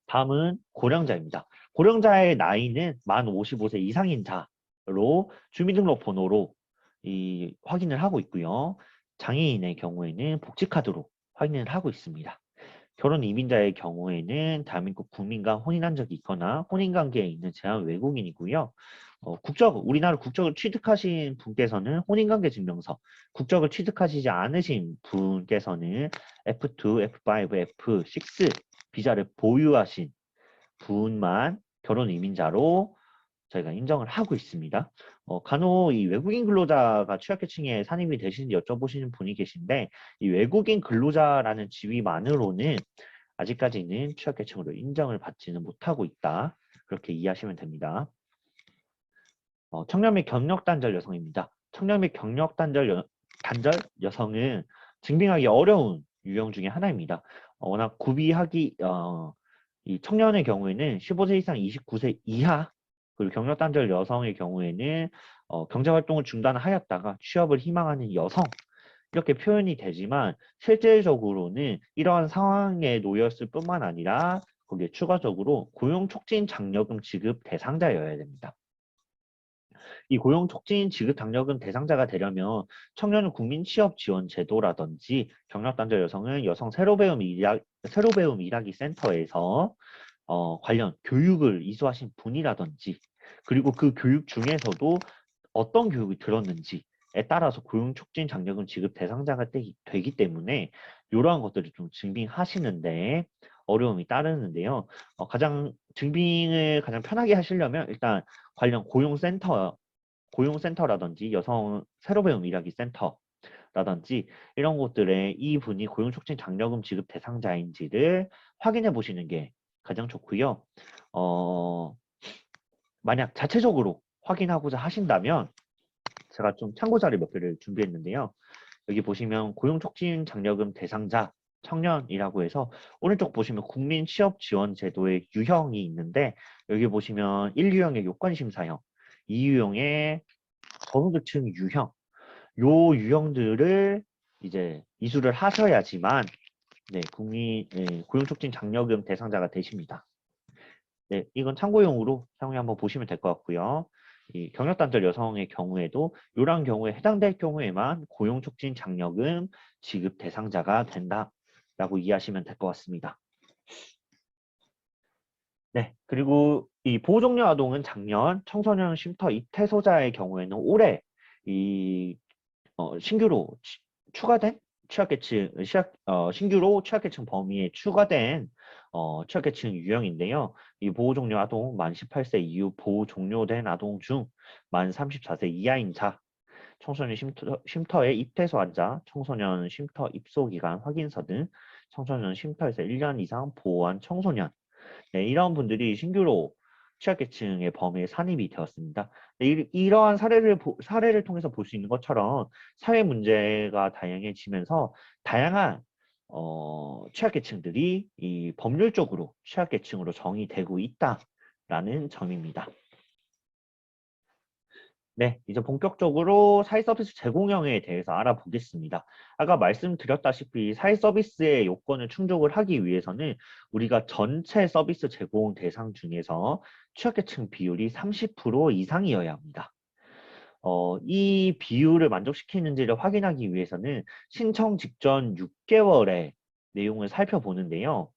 A: 다음은 고령자입니다. 고령자의 나이는 만 55세 이상인 자로 주민등록번호로 확인을 하고 있고요. 장애인의 경우에는 복지카드로 확인을 하고 있습니다. 결혼 이민자의 경우에는 대한민국 국민과 혼인한 적이 있거나 혼인관계에 있는 제한 외국인이고요. 우리나라 국적을 취득하신 분께서는 혼인관계 증명서, 국적을 취득하시지 않으신 분께서는 F2, F5, F6 비자를 보유하신 분만 결혼 이민자로 저희가 인정을 하고 있습니다. 간혹 이 외국인 근로자가 취약계층에 산입이 되시는지 여쭤보시는 분이 계신데 이 외국인 근로자라는 지위만으로는 아직까지는 취약계층으로 인정을 받지는 못하고 있다. 그렇게 이해하시면 됩니다. 청년 및 경력단절 여성입니다. 청년 및 경력단절 여성은 증빙하기 어려운 유형 중에 하나입니다. 워낙 이 청년의 경우에는 15세 이상 29세 이하 그리고 경력단절 여성의 경우에는 경제활동을 중단하였다가 취업을 희망하는 여성 이렇게 표현이 되지만 실질적으로는 이러한 상황에 놓였을 뿐만 아니라 거기에 추가적으로 고용촉진 장려금 지급 대상자여야 됩니다. 이 고용촉진 지급 장려금 대상자가 되려면 청년 국민취업지원제도라든지 경력단절 여성은 여성 새로 배움 일하기 센터에서 관련 교육을 이수하신 분이라든지 그리고 그 교육 중에서도 어떤 교육이 들었는지에 따라서 고용촉진 장려금 지급 대상자가 되기 때문에 이러한 것들을 좀 증빙하시는데 어려움이 따르는데요. 증빙을 가장 편하게 하시려면 일단 관련 고용센터라든지 여성 새로 배움 일하기 센터라든지 이런 곳들에 이분이 고용촉진 장려금 지급 대상자인지를 확인해 보시는 게 가장 좋고요. 만약 자체적으로 확인하고자 하신다면 제가 좀 참고 자료 몇 개를 준비했는데요. 여기 보시면 고용촉진 장려금 대상자 청년이라고 해서 오른쪽 보시면 국민취업지원제도의 유형이 있는데 여기 보시면 1유형의 요건심사형, 2유형의 저소득층 유형 요 유형들을 이제 이수를 하셔야지만 네, 고용촉진 장려금 대상자가 되십니다. 네, 이건 참고용으로 사용해 한번 보시면 될 것 같고요. 이 경력단절 여성의 경우에도 이러한 경우에 해당될 경우에만 고용촉진 장려금 지급 대상자가 된다라고 이해하시면 될 것 같습니다. 네, 그리고 이 보호종료 아동은 작년 청소년 쉼터 입퇴소자의 경우에는 올해 이 신규로 추가된 신규로 취약계층 범위에 추가된 취약계층 유형인데요. 이 보호 종료 아동 만 18세 이후 보호 종료된 아동 중 만 34세 이하인 자, 청소년 쉼터에 입퇴소 환자, 청소년 쉼터 입소 기간 확인서 등 청소년 쉼터에서 1년 이상 보호한 청소년 네, 이런 분들이 신규로 취약계층의 범위에 산입이 되었습니다. 네, 이러한 사례를 통해서 볼 수 있는 것처럼 사회 문제가 다양해지면서 다양한 취약계층들이 이 법률적으로 취약계층으로 정의되고 있다라는 점입니다. 네, 이제 본격적으로 사회 서비스 제공형에 대해서 알아보겠습니다. 아까 말씀드렸다시피 사회 서비스의 요건을 충족을 하기 위해서는 우리가 전체 서비스 제공 대상 중에서 취약계층 비율이 30% 이상이어야 합니다. 이 비율을 만족시키는지를 확인하기 위해서는 신청 직전 6개월의 내용을 살펴보는데요.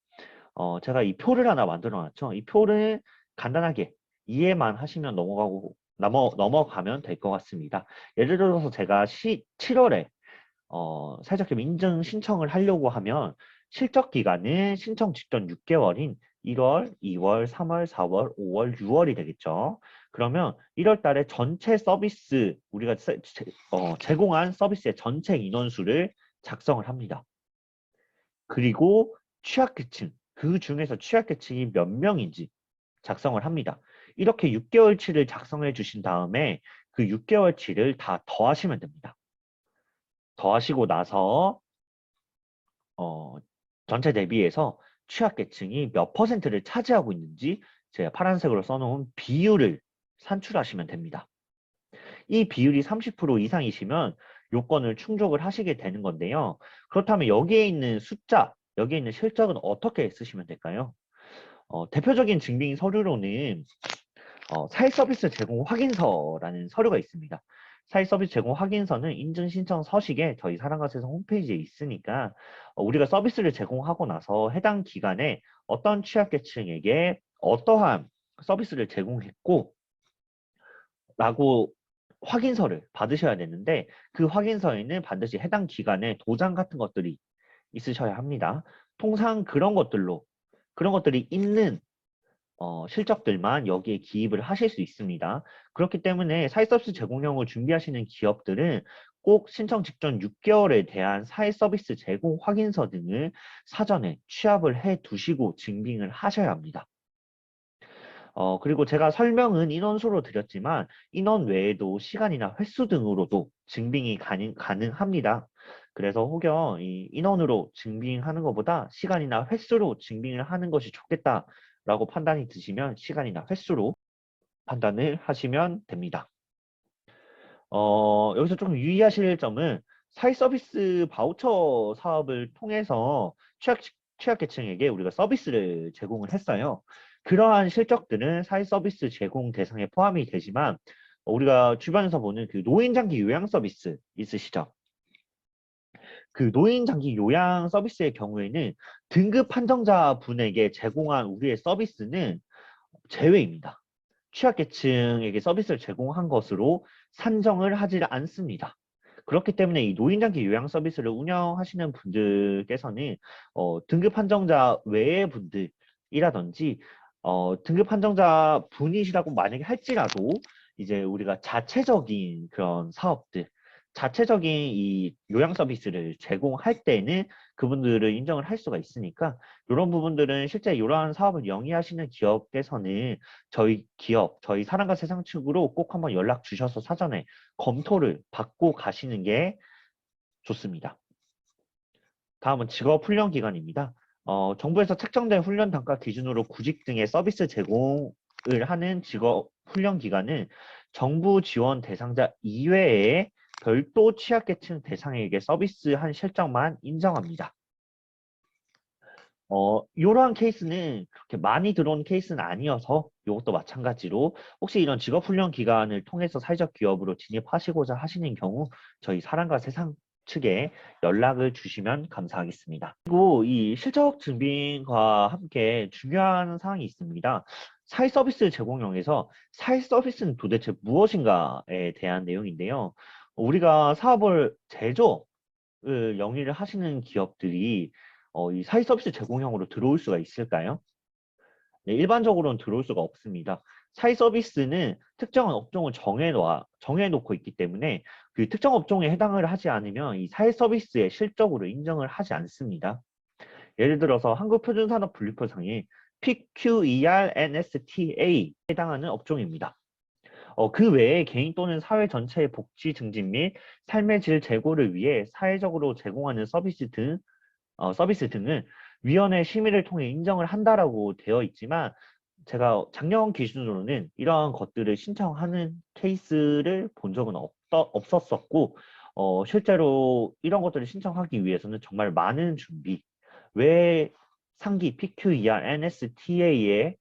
A: 제가 이 표를 하나 만들어 놨죠. 이 표를 간단하게 이해만 하시면 넘어가면 될 것 같습니다. 예를 들어서 제가 7월에 사회적협 인증 신청을 하려고 하면 실적 기간은 신청 직전 6개월인 1월, 2월, 3월, 4월, 5월, 6월이 되겠죠. 그러면 1월 달에 전체 서비스, 우리가 제공한 서비스의 전체 인원수를 작성을 합니다. 그리고 취약계층, 그 중에서 취약계층이 몇 명인지 작성을 합니다. 이렇게 6개월치를 작성해 주신 다음에 그 6개월치를 다 더하시면 됩니다. 더하시고 나서 전체 대비해서 취약계층이 몇 퍼센트를 차지하고 있는지 제가 파란색으로 써놓은 비율을 산출하시면 됩니다. 이 비율이 30% 이상이시면 요건을 충족을 하시게 되는 건데요. 그렇다면 여기에 있는 숫자, 여기에 있는 실적은 어떻게 쓰시면 될까요? 대표적인 증빙 서류로는 사회 서비스 제공 확인서라는 서류가 있습니다. 사회 서비스 제공 확인서는 인증 신청 서식에 저희 사랑과 세상 홈페이지에 있으니까 우리가 서비스를 제공하고 나서 해당 기간에 어떤 취약계층에게 어떠한 서비스를 제공했고 라고 확인서를 받으셔야 되는데 그 확인서에는 반드시 해당 기간에 도장 같은 것들이 있으셔야 합니다. 통상 그런 것들이 있는 실적들만 여기에 기입을 하실 수 있습니다. 그렇기 때문에 사회서비스 제공형을 준비하시는 기업들은 꼭 신청 직전 6개월에 대한 사회서비스 제공 확인서 등을 사전에 취합을 해 두시고 증빙을 하셔야 합니다. 그리고 제가 설명은 인원수로 드렸지만 인원 외에도 시간이나 횟수 등으로도 증빙이 가능합니다. 그래서 혹여 이 인원으로 증빙하는 것보다 시간이나 횟수로 증빙을 하는 것이 좋겠다라고 판단이 드시면 시간이나 횟수로 판단을 하시면 됩니다. 여기서 좀 유의하실 점은 사회 서비스 바우처 사업을 통해서 취약계층에게 우리가 서비스를 제공을 했어요. 그러한 실적들은 사회 서비스 제공 대상에 포함이 되지만 우리가 주변에서 보는 그 노인장기 요양 서비스 있으시죠? 그 노인장기 요양 서비스의 경우에는 등급 판정자 분에게 제공한 우리의 서비스는 제외입니다. 취약계층에게 서비스를 제공한 것으로 산정을 하지 않습니다. 그렇기 때문에 이 노인장기 요양 서비스를 운영하시는 분들께서는 등급 판정자 외의 분들이라든지 등급 판정자 분이시라고 만약에 할지라도 이제 우리가 자체적인 그런 사업들, 자체적인 이 요양 서비스를 제공할 때는 그분들을 인정을 할 수가 있으니까 이런 부분들은 실제 이러한 사업을 영위하시는 기업께서는 저희 기업, 저희 사랑과 세상 측으로 꼭 한번 연락 주셔서 사전에 검토를 받고 가시는 게 좋습니다. 다음은 직업 훈련 기간입니다. 정부에서 책정된 훈련 단가 기준으로 구직 등의 서비스 제공을 하는 직업 훈련 기간은 정부 지원 대상자 이외에 별도 취약계층 대상에게 서비스한 실적만 인정합니다. 이러한 케이스는 그렇게 많이 들어온 케이스는 아니어서 이것도 마찬가지로 혹시 이런 직업훈련 기간을 통해서 사회적 기업으로 진입하시고자 하시는 경우 저희 사랑과 세상 측에 연락을 주시면 감사하겠습니다. 그리고 이 실적 증빙과 함께 중요한 사항이 있습니다. 사회 서비스 제공형에서 사회 서비스는 도대체 무엇인가에 대한 내용인데요. 우리가 사업을 영위를 하시는 기업들이 이 사회 서비스 제공형으로 들어올 수가 있을까요? 네, 일반적으로는 들어올 수가 없습니다. 사회 서비스는 특정한 업종을 정해놓고 있기 때문에 그 특정 업종에 해당을 하지 않으면 이 사회 서비스의 실적으로 인정을 하지 않습니다. 예를 들어서 한국표준산업분류표상에 PQER, NSTA에 해당하는 업종입니다. 그 외에 개인 또는 사회 전체의 복지 증진 및 삶의 질 제고를 위해 사회적으로 제공하는 서비스 등은 위원회 심의를 통해 인정을 한다라고 되어 있지만 제가 작년 기준으로는 이러한 것들을 신청하는 케이스를 본 적은 없었었고 실제로 이런 것들을 신청하기 위해서는 정말 많은 준비 외 상기 PQER, NSTA의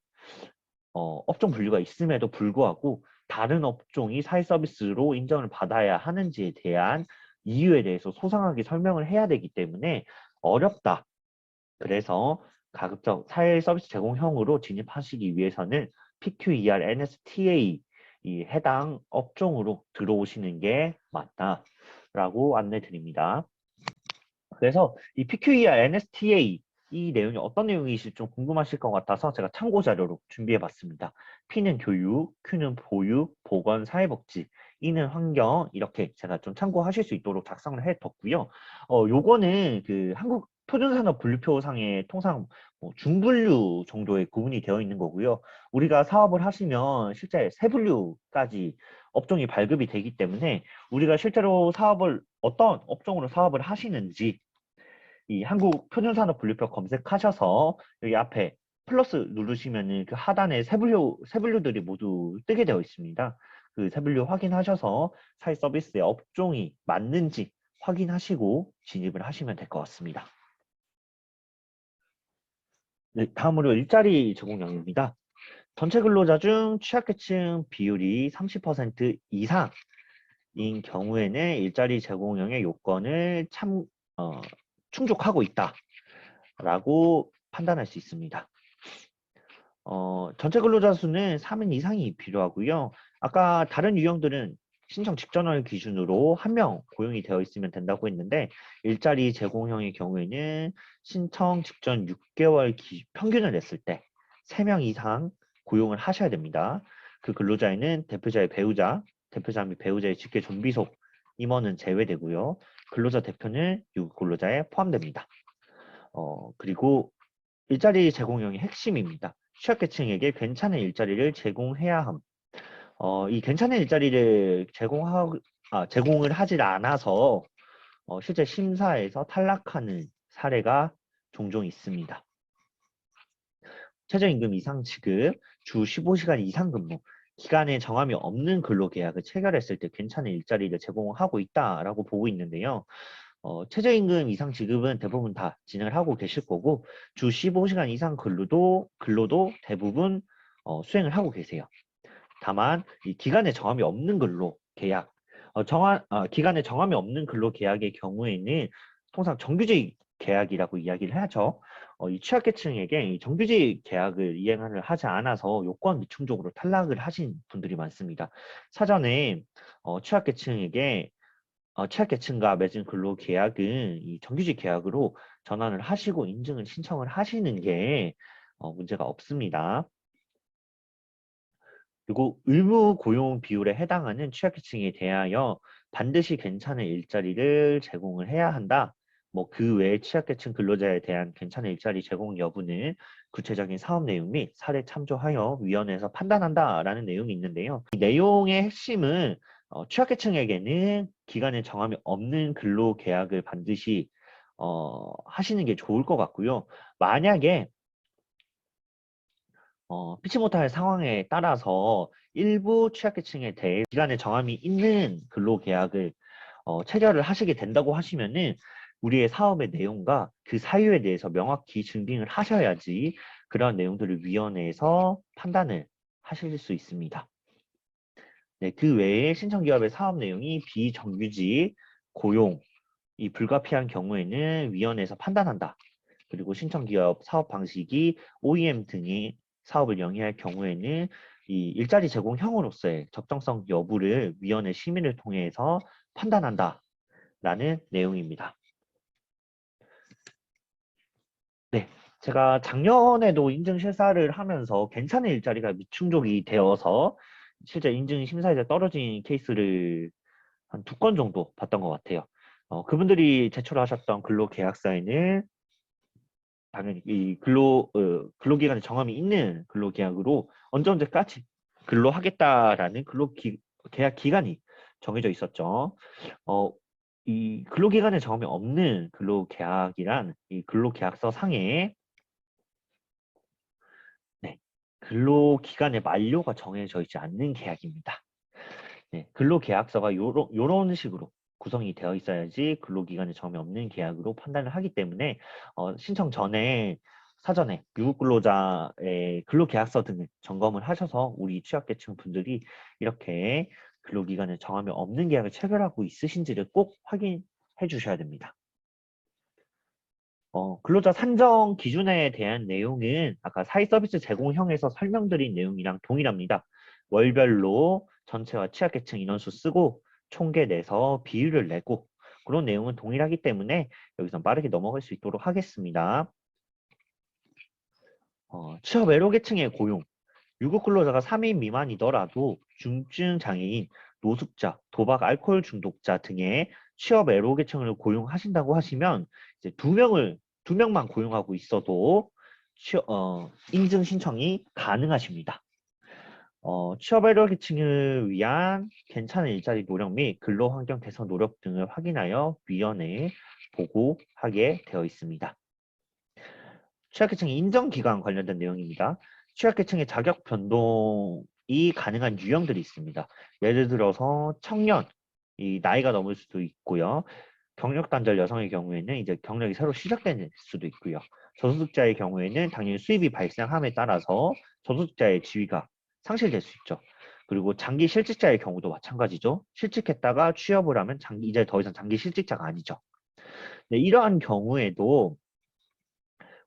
A: 업종 분류가 있음에도 불구하고 다른 업종이 사회 서비스로 인정을 받아야 하는지에 대한 이유에 대해서 소상하게 설명을 해야 되기 때문에 어렵다. 그래서 가급적 사회 서비스 제공형으로 진입하시기 위해서는 PQER, NSTA 이 해당 업종으로 들어오시는 게 맞다라고 안내 드립니다. 그래서 이 PQER, NSTA 이 내용이 어떤 내용이실지 좀 궁금하실 것 같아서 제가 참고 자료로 준비해 봤습니다. P는 교육, Q는 보육, 보건, 사회복지 있는 환경 이렇게 제가 좀 참고하실 수 있도록 작성을 해뒀고요. 요거는 그 한국 표준산업 분류표상에 통상 뭐 중분류 정도의 구분이 되어 있는 거고요. 우리가 사업을 하시면 실제 세분류까지 업종이 발급이 되기 때문에 우리가 실제로 사업을 어떤 업종으로 사업을 하시는지 이 한국 표준산업 분류표 검색하셔서 여기 앞에 플러스 누르시면은 그 하단에 세분류들이 모두 뜨게 되어 있습니다. 그 세분류 확인하셔서 사회 서비스의 업종이 맞는지 확인하시고 진입을 하시면 될 것 같습니다. 네, 다음으로 일자리 제공량입니다. 전체 근로자 중 취약계층 비율이 30% 이상인 경우에는 일자리 제공형의 요건을 충족하고 있다라고 판단할 수 있습니다. 전체 근로자 수는 3인 이상이 필요하고요. 아까 다른 유형들은 신청 직전월 기준으로 1명 고용이 되어 있으면 된다고 했는데 일자리 제공형의 경우에는 신청 직전 6개월 평균을 냈을 때 3명 이상 고용을 하셔야 됩니다. 그 근로자에는 대표자의 배우자, 대표자 및 배우자의 직계 존비속 임원은 제외되고요. 근로자 대표는 이 근로자에 포함됩니다. 그리고 일자리 제공형의 핵심입니다. 취약계층에게 괜찮은 일자리를 제공해야 함. 이 괜찮은 일자리를 제공을 하지 않아서 실제 심사에서 탈락하는 사례가 종종 있습니다. 최저임금 이상 지급, 주 15시간 이상 근무, 기간에 정함이 없는 근로계약을 체결했을 때 괜찮은 일자리를 제공하고 있다라고 보고 있는데요. 최저임금 이상 지급은 대부분 다 진행을 하고 계실 거고 주 15시간 이상 근로도 대부분 수행을 하고 계세요. 다만 이 기간에 정함이 없는 근로 계약, 기간에 정함이 없는 근로 계약의 경우에는 통상 정규직 계약이라고 이야기를 하죠. 이 취약계층에게 이 정규직 계약을 이행을 하지 않아서 요건 미충족으로 탈락을 하신 분들이 많습니다. 사전에 취약계층에게 취약계층과 맺은 근로계약은 이 정규직 계약으로 전환을 하시고 인증을 신청을 하시는 게 문제가 없습니다. 그리고 의무 고용 비율에 해당하는 취약계층에 대하여 반드시 괜찮은 일자리를 제공을 해야 한다. 뭐 그 외에 취약계층 근로자에 대한 괜찮은 일자리 제공 여부는 구체적인 사업 내용 및 사례 참조하여 위원회에서 판단한다라는 내용이 있는데요. 이 내용의 핵심은 취약계층에게는 기간에 정함이 없는 근로계약을 반드시 하시는 게 좋을 것 같고요. 만약에 피치 못할 상황에 따라서 일부 취약계층에 대해 기간에 정함이 있는 근로계약을 체결을 하시게 된다고 하시면은 우리의 사업의 내용과 그 사유에 대해서 명확히 증빙을 하셔야지 그런 내용들을 위원회에서 판단을 하실 수 있습니다. 네, 그 외에 신청기업의 사업 내용이 비정규직, 고용이 불가피한 경우에는 위원회에서 판단한다. 그리고 신청기업 사업 방식이 OEM 등이 사업을 영위할 경우에는 이 일자리 제공형으로서의 적정성 여부를 위원회 심의를 통해서 판단한다라는 내용입니다. 네, 제가 작년에도 인증 실사를 하면서 괜찮은 일자리가 미충족이 되어서 실제 인증 심사에서 떨어진 케이스를 한 2건 정도 봤던 것 같아요. 그분들이 제출하셨던 근로계약서에는 당연히 이 근로기간에 정함이 있는 근로계약으로 언제까지 근로하겠다라는 계약 기간이 정해져 있었죠. 이 근로기간에 정함이 없는 근로계약이란 이 근로계약서 상에 네, 근로기간의 만료가 정해져 있지 않는 계약입니다. 네, 근로계약서가 요런 식으로 구성이 되어 있어야지 근로기간에 정함이 없는 계약으로 판단을 하기 때문에 신청 전에 사전에 미국 근로자의 근로계약서 등을 점검을 하셔서 우리 취약계층 분들이 이렇게 근로기간에 정함이 없는 계약을 체결하고 있으신지를 꼭 확인해 주셔야 됩니다. 근로자 산정 기준에 대한 내용은 아까 사회서비스 제공형에서 설명드린 내용이랑 동일합니다. 월별로 전체와 취약계층 인원수 쓰고 총계 내서 비율을 내고 그런 내용은 동일하기 때문에 여기서 빠르게 넘어갈 수 있도록 하겠습니다. 취업 애로계층의 고용. 유급 근로자가 3인 미만이더라도 중증 장애인, 노숙자, 도박, 알코올 중독자 등의 취업 애로 계층을 고용하신다고 하시면 이제 두 명만 고용하고 있어도 인증 신청이 가능하십니다. 취업 애로 계층을 위한 괜찮은 일자리 노력 및 근로 환경 개선 노력 등을 확인하여 위원회에 보고하게 되어 있습니다. 취약계층 인정기관 관련된 내용입니다. 취약계층의 자격 변동이 가능한 유형들이 있습니다. 예를 들어서 청년, 이 나이가 넘을 수도 있고요. 경력 단절 여성의 경우에는 이제 경력이 새로 시작될 수도 있고요. 저소득자의 경우에는 당연히 수입이 발생함에 따라서 저소득자의 지위가 상실될 수 있죠. 그리고 장기 실직자의 경우도 마찬가지죠. 실직했다가 취업을 하면 이제 더 이상 장기 실직자가 아니죠. 네, 이러한 경우에도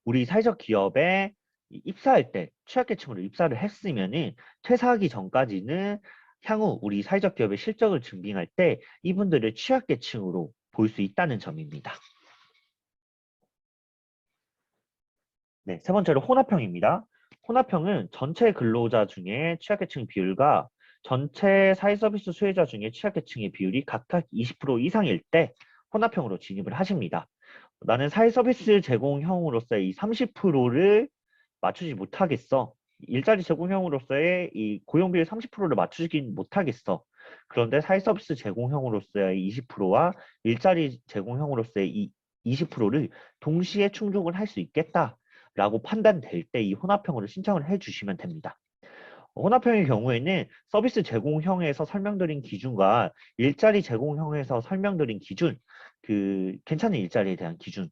A: 우리 사회적 기업에 입사할 때 취약계층으로 입사를 했으면은 퇴사하기 전까지는 향후 우리 사회적 기업의 실적을 증빙할 때 이분들을 취약계층으로 볼 수 있다는 점입니다. 네, 세 번째로 혼합형입니다. 혼합형은 전체 근로자 중에 취약계층 비율과 전체 사회서비스 수혜자 중에 취약계층의 비율이 각각 20% 이상일 때 혼합형으로 진입을 하십니다. 나는 사회서비스 제공형으로서의 이 30%를 맞추지 못하겠어. 일자리 제공형으로서의 이 고용비율 30%를 맞추긴 못하겠어. 그런데 사회서비스 제공형으로서의 20%와 일자리 제공형으로서의 이 20%를 동시에 충족을 할 수 있겠다라고 판단될 때 이 혼합형으로 신청을 해주시면 됩니다. 혼합형의 경우에는 서비스 제공형에서 설명드린 기준과 일자리 제공형에서 설명드린 기준, 그 괜찮은 일자리에 대한 기준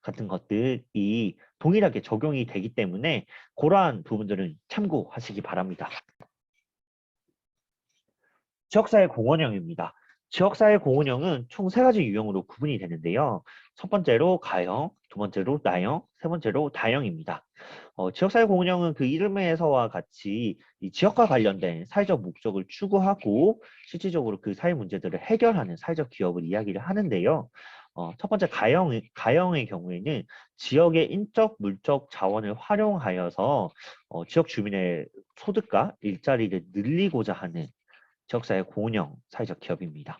A: 같은 것들이 동일하게 적용이 되기 때문에 그러한 부분들은 참고하시기 바랍니다. 지역사회 공원형입니다. 지역사회 공원형은 총 세 가지 유형으로 구분이 되는데요. 첫 번째로 가형, 두 번째로 나형, 세 번째로 다형입니다. 지역사회 공원형은 그 이름에서와 같이 이 지역과 관련된 사회적 목적을 추구하고 실질적으로 그 사회 문제들을 해결하는 사회적 기업을 이야기를 하는데요. 첫 번째 가형의 경우에는 지역의 인적, 물적 자원을 활용하여서 지역 주민의 소득과 일자리를 늘리고자 하는 지역사회 공운형 사회적 기업입니다.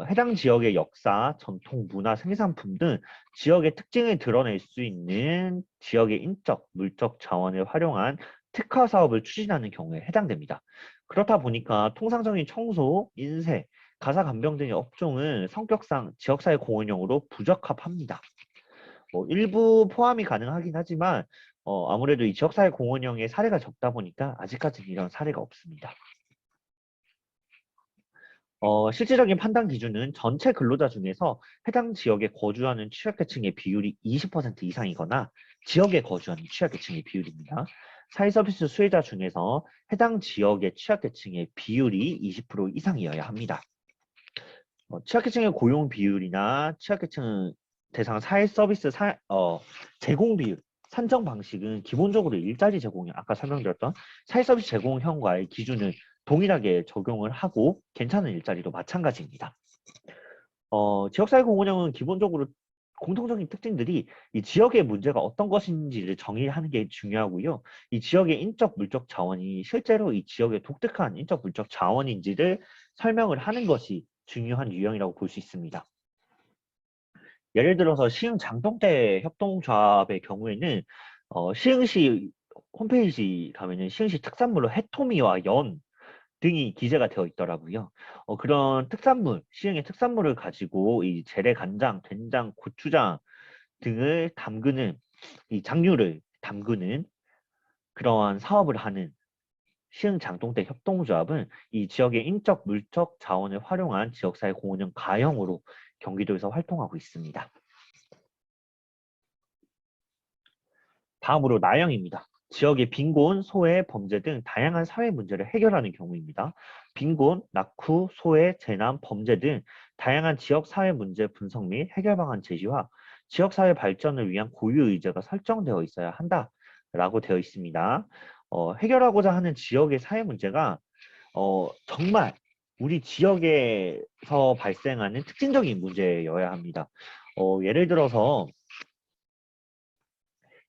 A: 해당 지역의 역사, 전통, 문화, 생산품 등 지역의 특징을 드러낼 수 있는 지역의 인적, 물적 자원을 활용한 특화 사업을 추진하는 경우에 해당됩니다. 그렇다 보니까 통상적인 청소, 인쇄, 가사 감병 등의 업종은 성격상 지역사회 공원형으로 부적합합니다. 일부 포함이 가능하긴 하지만 아무래도 이 지역사회 공원형의 사례가 적다 보니까 아직까지는 이런 사례가 없습니다. 실질적인 판단 기준은 전체 근로자 중에서 해당 지역에 거주하는 취약계층의 비율이 20% 이상이거나 지역에 거주하는 취약계층의 비율입니다. 사회서비스 수혜자 중에서 해당 지역의 취약계층의 비율이 20% 이상이어야 합니다. 취약계층의 고용 비율이나 취약계층 대상 사회서비스 제공 비율, 산정 방식은 기본적으로 일자리 제공형, 아까 설명드렸던 사회서비스 제공형과의 기준을 동일하게 적용을 하고 괜찮은 일자리도 마찬가지입니다. 지역사회 공원형은 기본적으로 공통적인 특징들이 이 지역의 문제가 어떤 것인지를 정의하는 게 중요하고요. 이 지역의 인적, 물적 자원이 실제로 이 지역의 독특한 인적, 물적 자원인지를 설명을 하는 것이 중요한 유형이라고 볼 수 있습니다. 예를 들어서 시흥 장동대 협동조합의 경우에는 시흥시 홈페이지 가면은 시흥시 특산물로 해토미와 연 등이 기재가 되어 있더라고요. 그런 특산물, 시흥의 특산물을 가지고 이 재래 간장, 된장, 고추장 등을 담그는 이 장류를 담그는 그러한 사업을 하는 시흥 장동대 협동조합은 이 지역의 인적, 물적 자원을 활용한 지역사회 공헌형 가형으로 경기도에서 활동하고 있습니다. 다음으로 나형입니다. 지역의 빈곤, 소외, 범죄 등 다양한 사회 문제를 해결하는 경우입니다. 빈곤, 낙후, 소외, 재난, 범죄 등 다양한 지역 사회 문제 분석 및 해결 방안 제시와 지역 사회 발전을 위한 고유 의제가 설정되어 있어야 한다라고 되어 있습니다. 해결하고자 하는 지역의 사회 문제가 정말 우리 지역에서 발생하는 특징적인 문제여야 합니다. 예를 들어서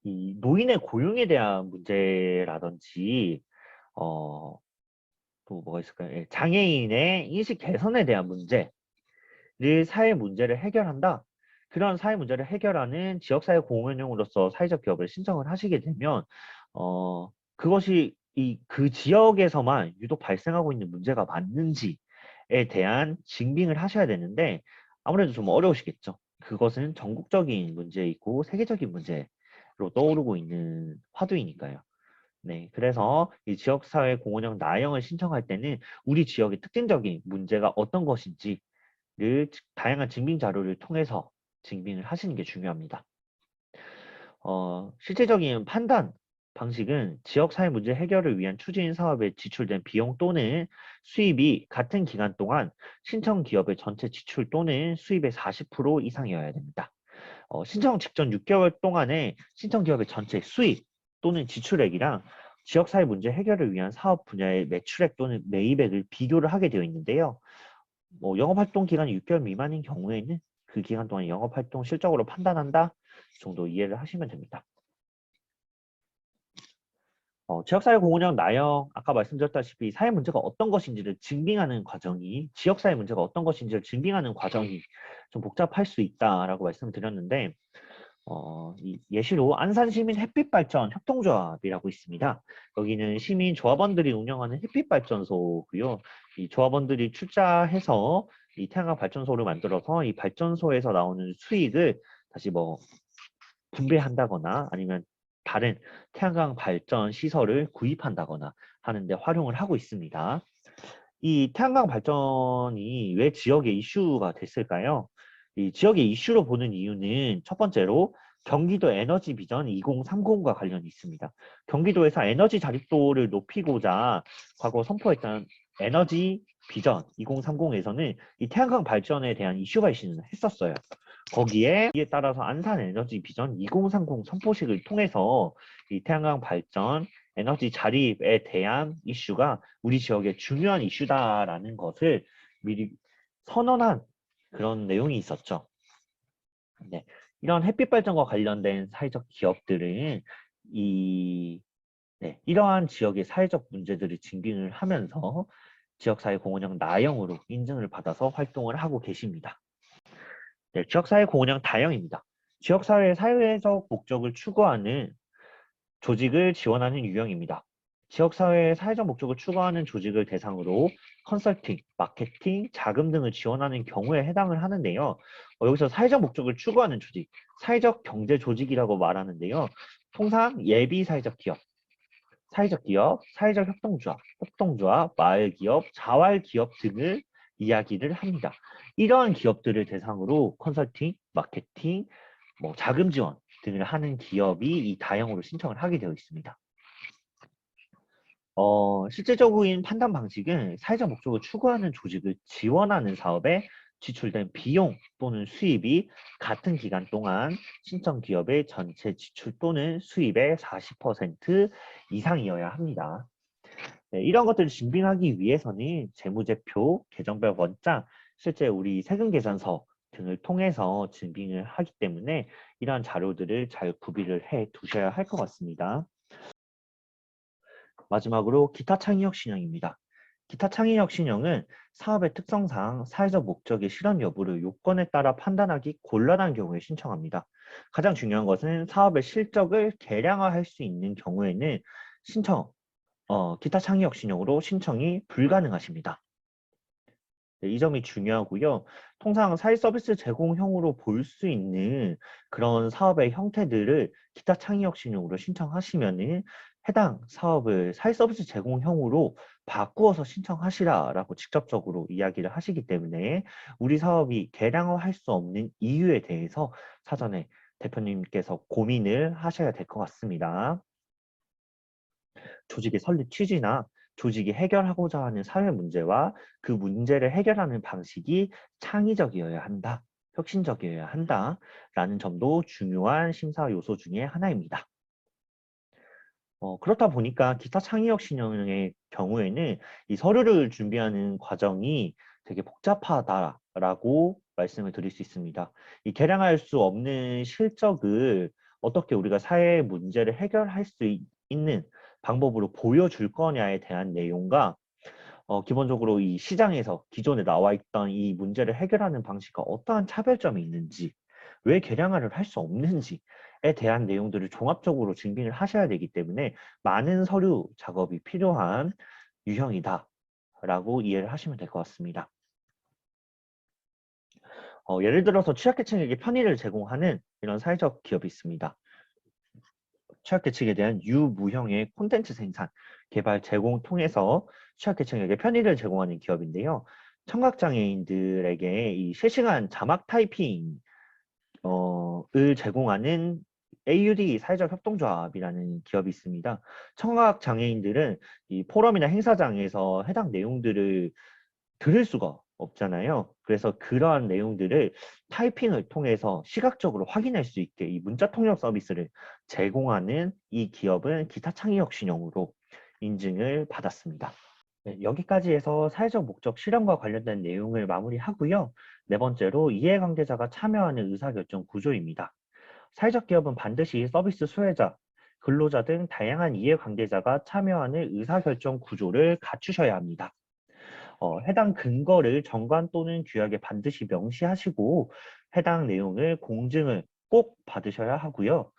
A: 이 노인의 고용에 대한 문제라든지 또 뭐가 있을까요? 예, 장애인의 인식 개선에 대한 문제를 사회 문제를 해결한다. 그런 사회 문제를 해결하는 지역사회 공헌용으로서 사회적 기업을 신청을 하시게 되면 그것이 그 지역에서만 유독 발생하고 있는 문제가 맞는지에 대한 증빙을 하셔야 되는데 아무래도 좀 어려우시겠죠. 그것은 전국적인 문제이고 세계적인 문제로 떠오르고 있는 화두이니까요. 네, 그래서 이 지역사회 공헌형 나형을 신청할 때는 우리 지역의 특징적인 문제가 어떤 것인지를 다양한 증빙 자료를 통해서 증빙을 하시는 게 중요합니다. 실질적인 판단 방식은 지역사회 문제 해결을 위한 추진 사업에 지출된 비용 또는 수입이 같은 기간 동안 신청 기업의 전체 지출 또는 수입의 40% 이상이어야 됩니다. 신청 직전 6개월 동안에 신청 기업의 전체 수입 또는 지출액이랑 지역사회 문제 해결을 위한 사업 분야의 매출액 또는 매입액을 비교를 하게 되어 있는데요. 영업활동 기간이 6개월 미만인 경우에는 그 기간 동안 영업활동 실적으로 판단한다 정도 이해를 하시면 됩니다. 지역사회 공헌형 나형 아까 말씀드렸다시피 사회 문제가 어떤 것인지를 증빙하는 과정이 지역사회 문제가 어떤 것인지를 증빙하는 과정이 좀 복잡할 수 있다라고 말씀드렸는데 이 예시로 안산시민 햇빛발전 협동조합이라고 있습니다. 여기는 시민 조합원들이 운영하는 햇빛발전소고요. 이 조합원들이 출자해서 이 태양광 발전소를 만들어서 이 발전소에서 나오는 수익을 다시 뭐 분배한다거나 아니면 다른 태양광 발전 시설을 구입한다거나 하는데 활용을 하고 있습니다. 이 태양광 발전이 왜 지역의 이슈가 됐을까요? 이 지역의 이슈로 보는 이유는 첫 번째로 경기도 에너지 비전 2030과 관련이 있습니다. 경기도에서 에너지 자립도를 높이고자 과거 선포했던 에너지 비전 2030에서는 이 태양광 발전에 대한 이슈가 있었어요. 거기에 이에 따라서 안산 에너지 비전 2030 선포식을 통해서 이 태양광 발전 에너지 자립에 대한 이슈가 우리 지역의 중요한 이슈다라는 것을 미리 선언한 그런 내용이 있었죠. 네, 이런 햇빛 발전과 관련된 사회적 기업들은 이러한 지역의 사회적 문제들을 증빙을 하면서 지역사회 공헌형 나형으로 인증을 받아서 활동을 하고 계십니다. 네, 지역사회 공헌형 다형입니다. 지역사회의 사회적 목적을 추구하는 조직을 지원하는 유형입니다. 지역사회의 사회적 목적을 추구하는 조직을 대상으로 컨설팅, 마케팅, 자금 등을 지원하는 경우에 해당을 하는데요. 여기서 사회적 목적을 추구하는 조직, 사회적 경제 조직이라고 말하는데요. 통상 예비 사회적 기업, 사회적 협동조합, 마을기업, 자활기업 등을 이야기를 합니다. 이러한 기업들을 대상으로 컨설팅, 마케팅, 자금 지원 등을 하는 기업이 이 다형으로 신청을 하게 되어 있습니다. 실질적인 판단 방식은 사회적 목적을 추구하는 조직을 지원하는 사업에 지출된 비용 또는 수입이 같은 기간 동안 신청 기업의 전체 지출 또는 수입의 40% 이상이어야 합니다. 네, 이런 것들을 증빙하기 위해서는 재무제표, 계정별 원장, 실제 우리 세금 계산서 등을 통해서 증빙을 하기 때문에 이러한 자료들을 잘 구비를 해 두셔야 할 것 같습니다. 마지막으로 기타 창의력 신형입니다. 기타 창의력 신형은 사업의 특성상 사회적 목적의 실현 여부를 요건에 따라 판단하기 곤란한 경우에 신청합니다. 가장 중요한 것은 사업의 실적을 계량화할 수 있는 경우에는 기타 창의력 신형으로 신청이 불가능하십니다. 네, 이 점이 중요하고요. 통상 사회 서비스 제공형으로 볼 수 있는 그런 사업의 형태들을 기타 창의력 신용으로 신청하시면은 해당 사업을 사회 서비스 제공형으로 바꾸어서 신청하시라라고 직접적으로 이야기를 하시기 때문에 우리 사업이 개량화할 수 없는 이유에 대해서 사전에 대표님께서 고민을 하셔야 될 것 같습니다. 조직의 설립 취지나 조직이 해결하고자 하는 사회 문제와 그 문제를 해결하는 방식이 창의적이어야 한다, 혁신적이어야 한다라는 점도 중요한 심사 요소 중에 하나입니다. 그렇다 보니까 기타 창의력 신형의 경우에는 이 서류를 준비하는 과정이 되게 복잡하다라고 말씀을 드릴 수 있습니다. 이 개량할 수 없는 실적을 어떻게 우리가 사회의 문제를 해결할 수 있는 방법으로 보여줄 거냐에 대한 내용과 기본적으로 이 시장에서 기존에 나와 있던 이 문제를 해결하는 방식과 어떠한 차별점이 있는지, 왜 개량화를 할 수 없는지에 대한 내용들을 종합적으로 증빙을 하셔야 되기 때문에 많은 서류 작업이 필요한 유형이다라고 이해를 하시면 될 것 같습니다. 예를 들어서 취약계층에게 편의를 제공하는 이런 사회적 기업이 있습니다. 취약계층에 대한 유무형의 콘텐츠 생산, 개발, 제공 통해서 취약계층에게 편의를 제공하는 기업인데요. 청각장애인들에게 이 실시간 자막 타이핑 을 제공하는 AUD 사회적 협동조합이라는 기업이 있습니다. 청각장애인들은 이 포럼이나 행사장에서 해당 내용들을 들을 수가 없잖아요. 그래서 그러한 내용들을 타이핑을 통해서 시각적으로 확인할 수 있게 이 문자 통역 서비스를 제공하는 이 기업은 기타 창의력 신용으로 인증을 받았습니다. 네, 여기까지 해서 사회적 목적 실현과 관련된 내용을 마무리하고요. 네 번째로 이해관계자가 참여하는 의사결정 구조입니다. 사회적 기업은 반드시 서비스 수혜자, 근로자 등 다양한 이해관계자가 참여하는 의사결정 구조를 갖추셔야 합니다. 해당 근거를 정관 또는 규약에 반드시 명시하시고 해당 내용을 공증을 꼭 받으셔야 하고요.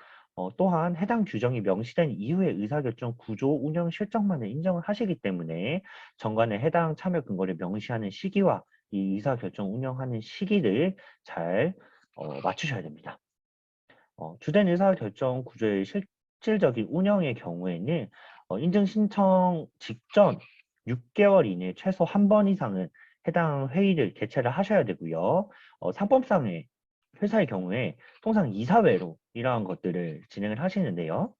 A: 또한 해당 규정이 명시된 이후의 의사결정 구조 운영 실적만을 인정을 하시기 때문에 정관에 해당 참여 근거를 명시하는 시기와 이 의사결정 운영하는 시기를 잘 맞추셔야 됩니다. 주된 의사결정 구조의 실질적인 운영의 경우에는 인증 신청 직전 6개월 이내 최소 한 번 이상은 해당 회의를 개최를 하셔야 되고요. 상법상의 회사의 경우에 통상 이사회로 이러한 것들을 진행을 하시는데요.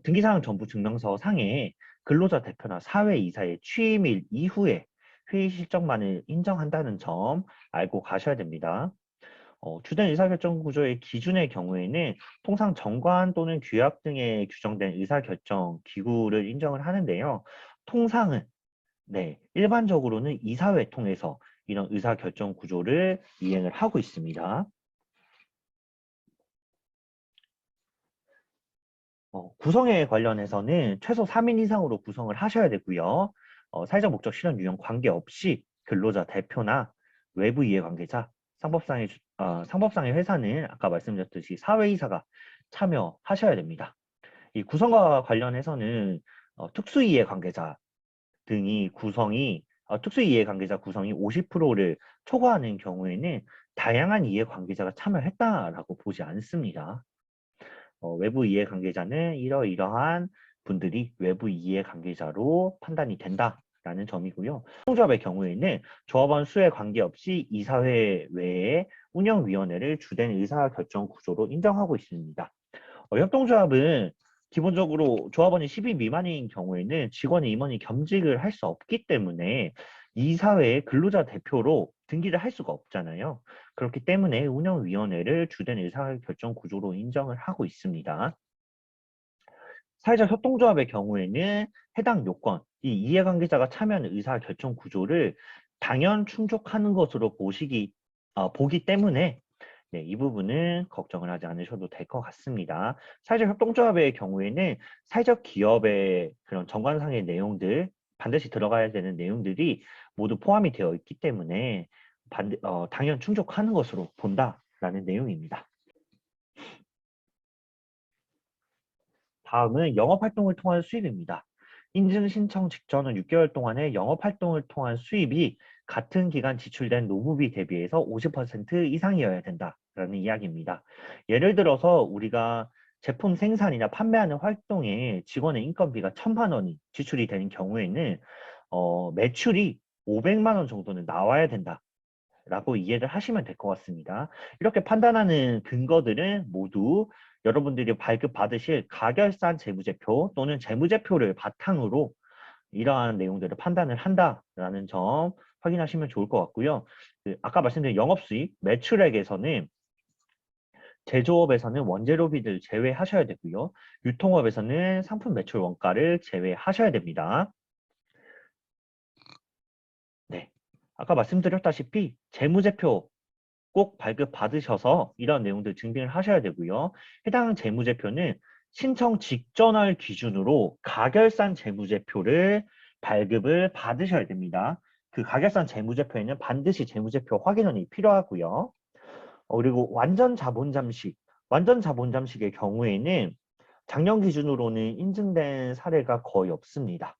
A: 등기사항 전부 증명서 상에 근로자 대표나 사회 이사의 취임일 이후에 회의 실적만을 인정한다는 점 알고 가셔야 됩니다. 주된 의사결정 구조의 기준의 경우에는 통상 정관 또는 규약 등에 규정된 의사결정 기구를 인정을 하는데요. 통상은 일반적으로는 이사회 통해서 이런 의사결정 구조를 이행을 하고 있습니다. 구성에 관련해서는 최소 3인 이상으로 구성을 하셔야 되고요. 사회적 목적 실현 유형 관계없이 근로자 대표나 외부 이해관계자, 상법상의 회사는 아까 말씀드렸듯이 사회이사가 참여하셔야 됩니다. 이 구성과 관련해서는 특수이해관계자 등이 특수이해관계자 구성이 50%를 초과하는 경우에는 다양한 이해관계자가 참여했다라고 보지 않습니다. 외부 이해관계자는 이러이러한 분들이 외부 이해관계자로 판단이 된다라는 점이고요. 협동조합의 경우에는 조합원 수에 관계없이 이사회 외에 운영위원회를 주된 의사결정 구조로 인정하고 있습니다. 협동조합은 기본적으로 조합원이 10인 미만인 경우에는 직원의 임원이 겸직을 할 수 없기 때문에 이사회의 근로자 대표로 등기를 할 수가 없잖아요. 그렇기 때문에 운영위원회를 주된 의사결정 구조로 인정을 하고 있습니다. 사회적 협동조합의 경우에는 해당 요건, 이 이해관계자가 참여하는 의사결정 구조를 당연 충족하는 것으로 보기 때문에 이 부분은 걱정을 하지 않으셔도 될 것 같습니다. 사회적 협동조합의 경우에는 사회적 기업의 그런 정관상의 내용들, 반드시 들어가야 되는 내용들이 모두 포함이 되어 있기 때문에 당연 충족하는 것으로 본다라는 내용입니다. 다음은 영업활동을 통한 수입입니다. 인증 신청 직전은 6개월 동안의 영업활동을 통한 수입이 같은 기간 지출된 노무비 대비해서 50% 이상이어야 된다라는 이야기입니다. 예를 들어서 우리가 제품 생산이나 판매하는 활동에 직원의 인건비가 1,000만 원이 지출이 되는 경우에는 매출이 500만 원 정도는 나와야 된다라고 이해를 하시면 될 것 같습니다. 이렇게 판단하는 근거들은 모두 여러분들이 발급받으실 가결산 재무제표 또는 재무제표를 바탕으로 이러한 내용들을 판단을 한다라는 점 확인하시면 좋을 것 같고요. 아까 말씀드린 영업수익, 매출액에서는 제조업에서는 원재료비를 제외하셔야 되고요. 유통업에서는 상품 매출 원가를 제외하셔야 됩니다. 네, 아까 말씀드렸다시피 재무제표 꼭 발급 받으셔서 이런 내용들 증빙을 하셔야 되고요. 해당 재무제표는 신청 직전월 기준으로 가결산 재무제표를 발급을 받으셔야 됩니다. 그 가결산 재무제표에는 반드시 재무제표 확인원이 필요하고요. 그리고 완전 자본 잠식의 경우에는 작년 기준으로는 인증된 사례가 거의 없습니다.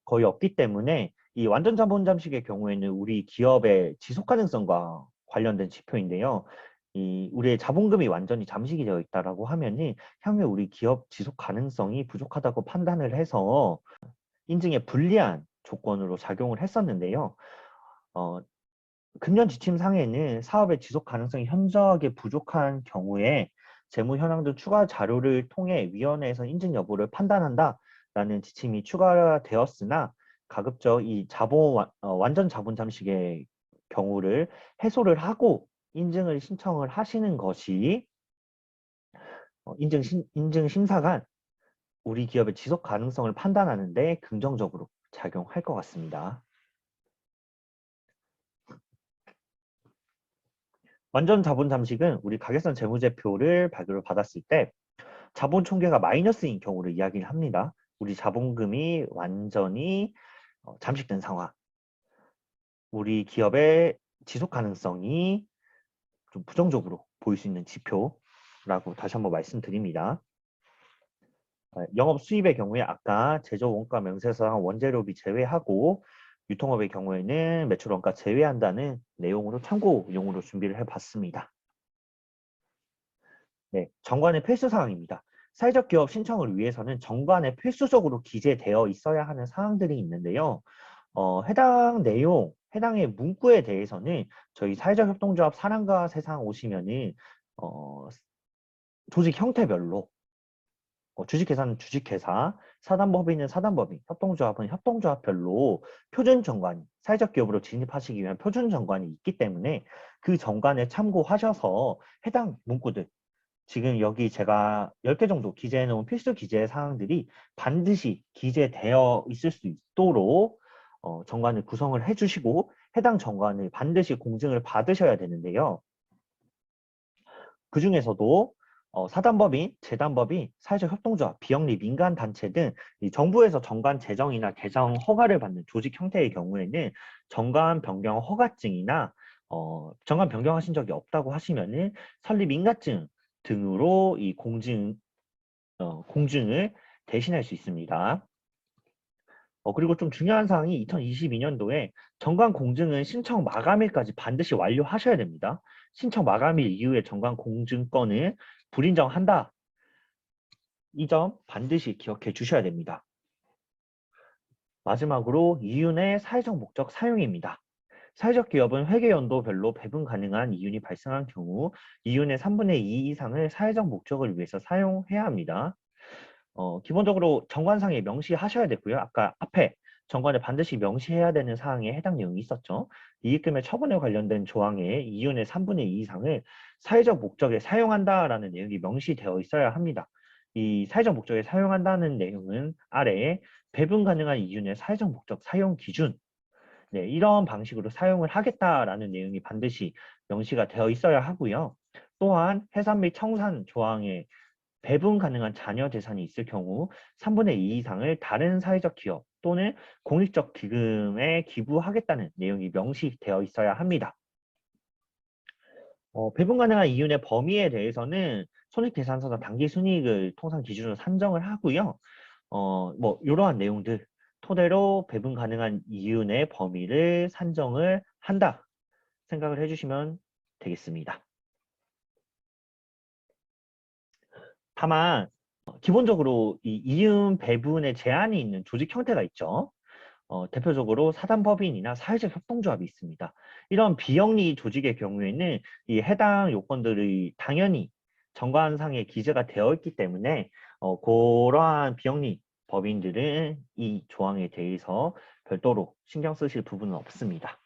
A: 거의 없기 때문에 이 완전 자본 잠식의 경우에는 우리 기업의 지속 가능성과 관련된 지표인데요. 우리의 자본금이 완전히 잠식이 되어 있다라고 하면은 향후에 우리 기업 지속 가능성이 부족하다고 판단을 해서 인증에 불리한 조건으로 작용을 했었는데요. 금년 지침상에는 사업의 지속 가능성이 현저하게 부족한 경우에 재무 현황 등 추가 자료를 통해 위원회에서 인증 여부를 판단한다라는 지침이 추가되었으나 가급적 이 완전 자본 잠식의 경우를 해소를 하고 인증을 신청을 하시는 것이 인증 심사관 우리 기업의 지속 가능성을 판단하는 데 긍정적으로 작용할 것 같습니다. 완전 자본 잠식은 우리 가계선 재무제표를 발급을 받았을 때 자본 총계가 마이너스인 경우를 이야기를 합니다. 우리 자본금이 완전히 잠식된 상황. 우리 기업의 지속 가능성이 좀 부정적으로 보일 수 있는 지표라고 다시 한번 말씀드립니다. 영업 수입의 경우에 아까 제조 원가 명세서상 원재료비 제외하고 유통업의 경우에는 매출 원가 제외한다는 내용으로 참고용으로 준비를 해봤습니다. 네, 정관의 필수 사항입니다. 사회적 기업 신청을 위해서는 정관에 필수적으로 기재되어 있어야 하는 사항들이 있는데요. 해당 내용, 해당의 문구에 대해서는 저희 사회적 협동조합 사랑과 세상 오시면은 조직 형태별로 주식회사는 주식회사, 사단법인은 사단법인, 협동조합은 협동조합별로 표준 정관이, 사회적 기업으로 진입하시기 위한 표준 정관이 있기 때문에 그 정관에 참고하셔서 해당 문구들, 지금 여기 제가 10개 정도 기재해 놓은 필수 기재 사항들이 반드시 기재되어 있을 수 있도록 정관을 구성을 해주시고 해당 정관을 반드시 공증을 받으셔야 되는데요. 그 중에서도 사단법인, 재단법인, 사회적 협동조합, 비영리 민간단체 등 정부에서 정관 제정이나 개정 허가를 받는 조직 형태의 경우에는 정관 변경 허가증이나 정관 변경하신 적이 없다고 하시면은 설립 인가증 등으로 이 공증을 대신할 수 있습니다. 그리고 좀 중요한 사항이 2022년도에 정관 공증은 신청 마감일까지 반드시 완료하셔야 됩니다. 신청 마감일 이후에 정관 공증권을 불인정한다. 이 점 반드시 기억해 주셔야 됩니다. 마지막으로 이윤의 사회적 목적 사용입니다. 사회적 기업은 회계연도별로 배분 가능한 이윤이 발생한 경우 이윤의 3분의 2 이상을 사회적 목적을 위해서 사용해야 합니다. 기본적으로 정관상에 명시하셔야 되고요. 아까 앞에 정관에 반드시 명시해야 되는 사항에 해당 내용이 있었죠. 이익금의 처분에 관련된 조항에 이윤의 3분의 2 이상을 사회적 목적에 사용한다라는 내용이 명시되어 있어야 합니다. 이 사회적 목적에 사용한다는 내용은 아래에 배분 가능한 이윤의 사회적 목적 사용 기준 네, 이런 방식으로 사용을 하겠다라는 내용이 반드시 명시가 되어 있어야 하고요. 또한 해산 및 청산 조항에 배분 가능한 자녀 재산이 있을 경우 3분의 2 이상을 다른 사회적 기업 또는 공익적 기금에 기부하겠다는 내용이 명시되어 있어야 합니다. 배분 가능한 이윤의 범위에 대해서는 손익계산서나 당기순이익을 통상 기준으로 산정을 하고요. 뭐 이러한 내용들 토대로 배분 가능한 이윤의 범위를 산정을 한다 생각을 해주시면 되겠습니다. 다만 기본적으로 이 이윤 배분에 제한이 있는 조직 형태가 있죠. 대표적으로 사단법인이나 사회적 협동조합이 있습니다. 이런 비영리 조직의 경우에는 이 해당 요건들이 당연히 정관상에 기재가 되어 있기 때문에 그러한 비영리 법인들은 이 조항에 대해서 별도로 신경 쓰실 부분은 없습니다.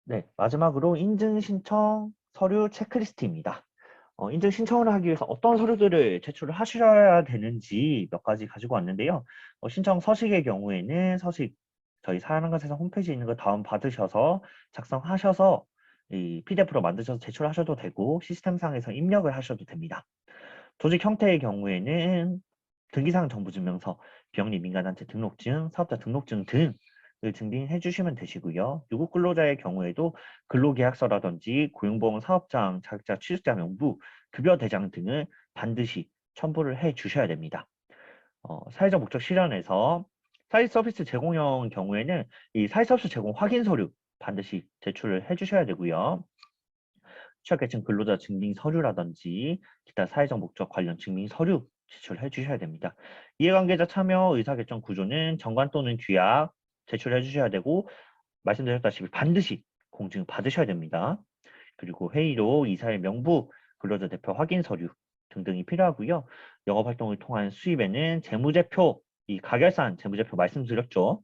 A: 네, 마지막으로 인증신청 서류 체크리스트입니다. 인증 신청을 하기 위해서 어떤 서류들을 제출을 하셔야 되는지 몇 가지 가지고 왔는데요. 신청 서식의 경우에는 서식 저희 사랑과 세상 홈페이지에 있는 거 다운받으셔서 작성하셔서 이 PDF로 만드셔서 제출하셔도 되고 시스템상에서 입력을 하셔도 됩니다. 조직 형태의 경우에는 등기사항 정보증명서, 비영리 민간단체 등록증, 사업자 등록증 등을 증빙해 주시면 되시고요. 유급 근로자의 경우에도 근로계약서라든지 고용보험 사업장, 자격자 취직자 명부, 급여 대장 등을 반드시 첨부를 해 주셔야 됩니다. 사회적 목적 실현에서 사회 서비스 제공형 경우에는 이 사회 서비스 제공 확인 서류 반드시 제출을 해 주셔야 되고요. 취약계층 근로자 증빙 서류라든지 기타 사회적 목적 관련 증빙 서류 제출해 주셔야 됩니다. 이해관계자 참여 의사결정 구조는 정관 또는 규약 제출해 주셔야 되고 말씀드렸다시피 반드시 공증 받으셔야 됩니다. 그리고 회의로 이사의 명부, 근로자 대표 확인 서류 등등이 필요하고요. 영업활동을 통한 수입에는 재무제표, 이 가결산 재무제표 말씀드렸죠.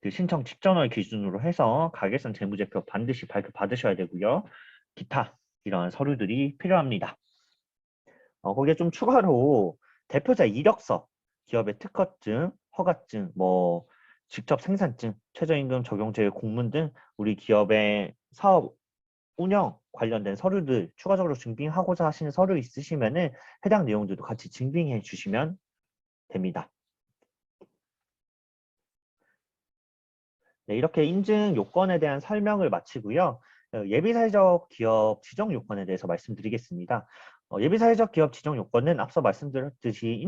A: 그 신청 직전월 기준으로 해서 가결산 재무제표 반드시 발급받으셔야 되고요. 기타 이러한 서류들이 필요합니다. 거기에 좀 추가로 대표자 이력서, 기업의 특허증, 허가증, 뭐 직접 생산증, 최저임금 적용제의 공문 등 우리 기업의 사업 운영 관련된 서류들 추가적으로 증빙하고자 하시는 서류 있으시면은 해당 내용들도 같이 증빙해 주시면 됩니다. 네, 이렇게 인증 요건에 대한 설명을 마치고요. 예비사회적 기업 지정 요건에 대해서 말씀드리겠습니다. 예비사회적 기업 지정 요건은 앞서 말씀드렸듯이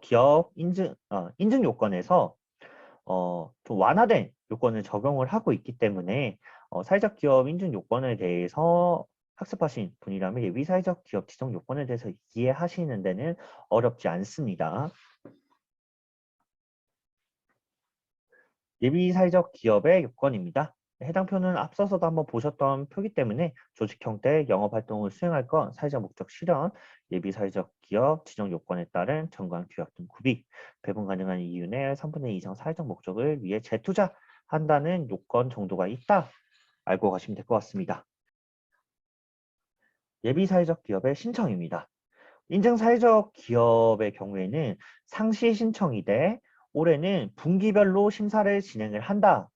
A: 기업 인증 요건에서 좀 완화된 요건을 적용을 하고 있기 때문에 사회적 기업 인증 요건에 대해서 학습하신 분이라면 예비사회적 기업 지정 요건에 대해서 이해하시는 데는 어렵지 않습니다. 예비사회적 기업의 요건입니다. 해당 표는 앞서서도 한번 보셨던 표기 때문에 조직 형태, 영업활동을 수행할 건 사회적 목적 실현, 예비사회적 기업 지정 요건에 따른 정관 규약 등 구비, 배분 가능한 이유 내 3분의 2 이상 사회적 목적을 위해 재투자한다는 요건 정도가 있다. 알고 가시면 될 것 같습니다. 예비사회적 기업의 신청입니다. 인증사회적 기업의 경우에는 상시 신청이 돼 올해는 분기별로 심사를 진행을 한다.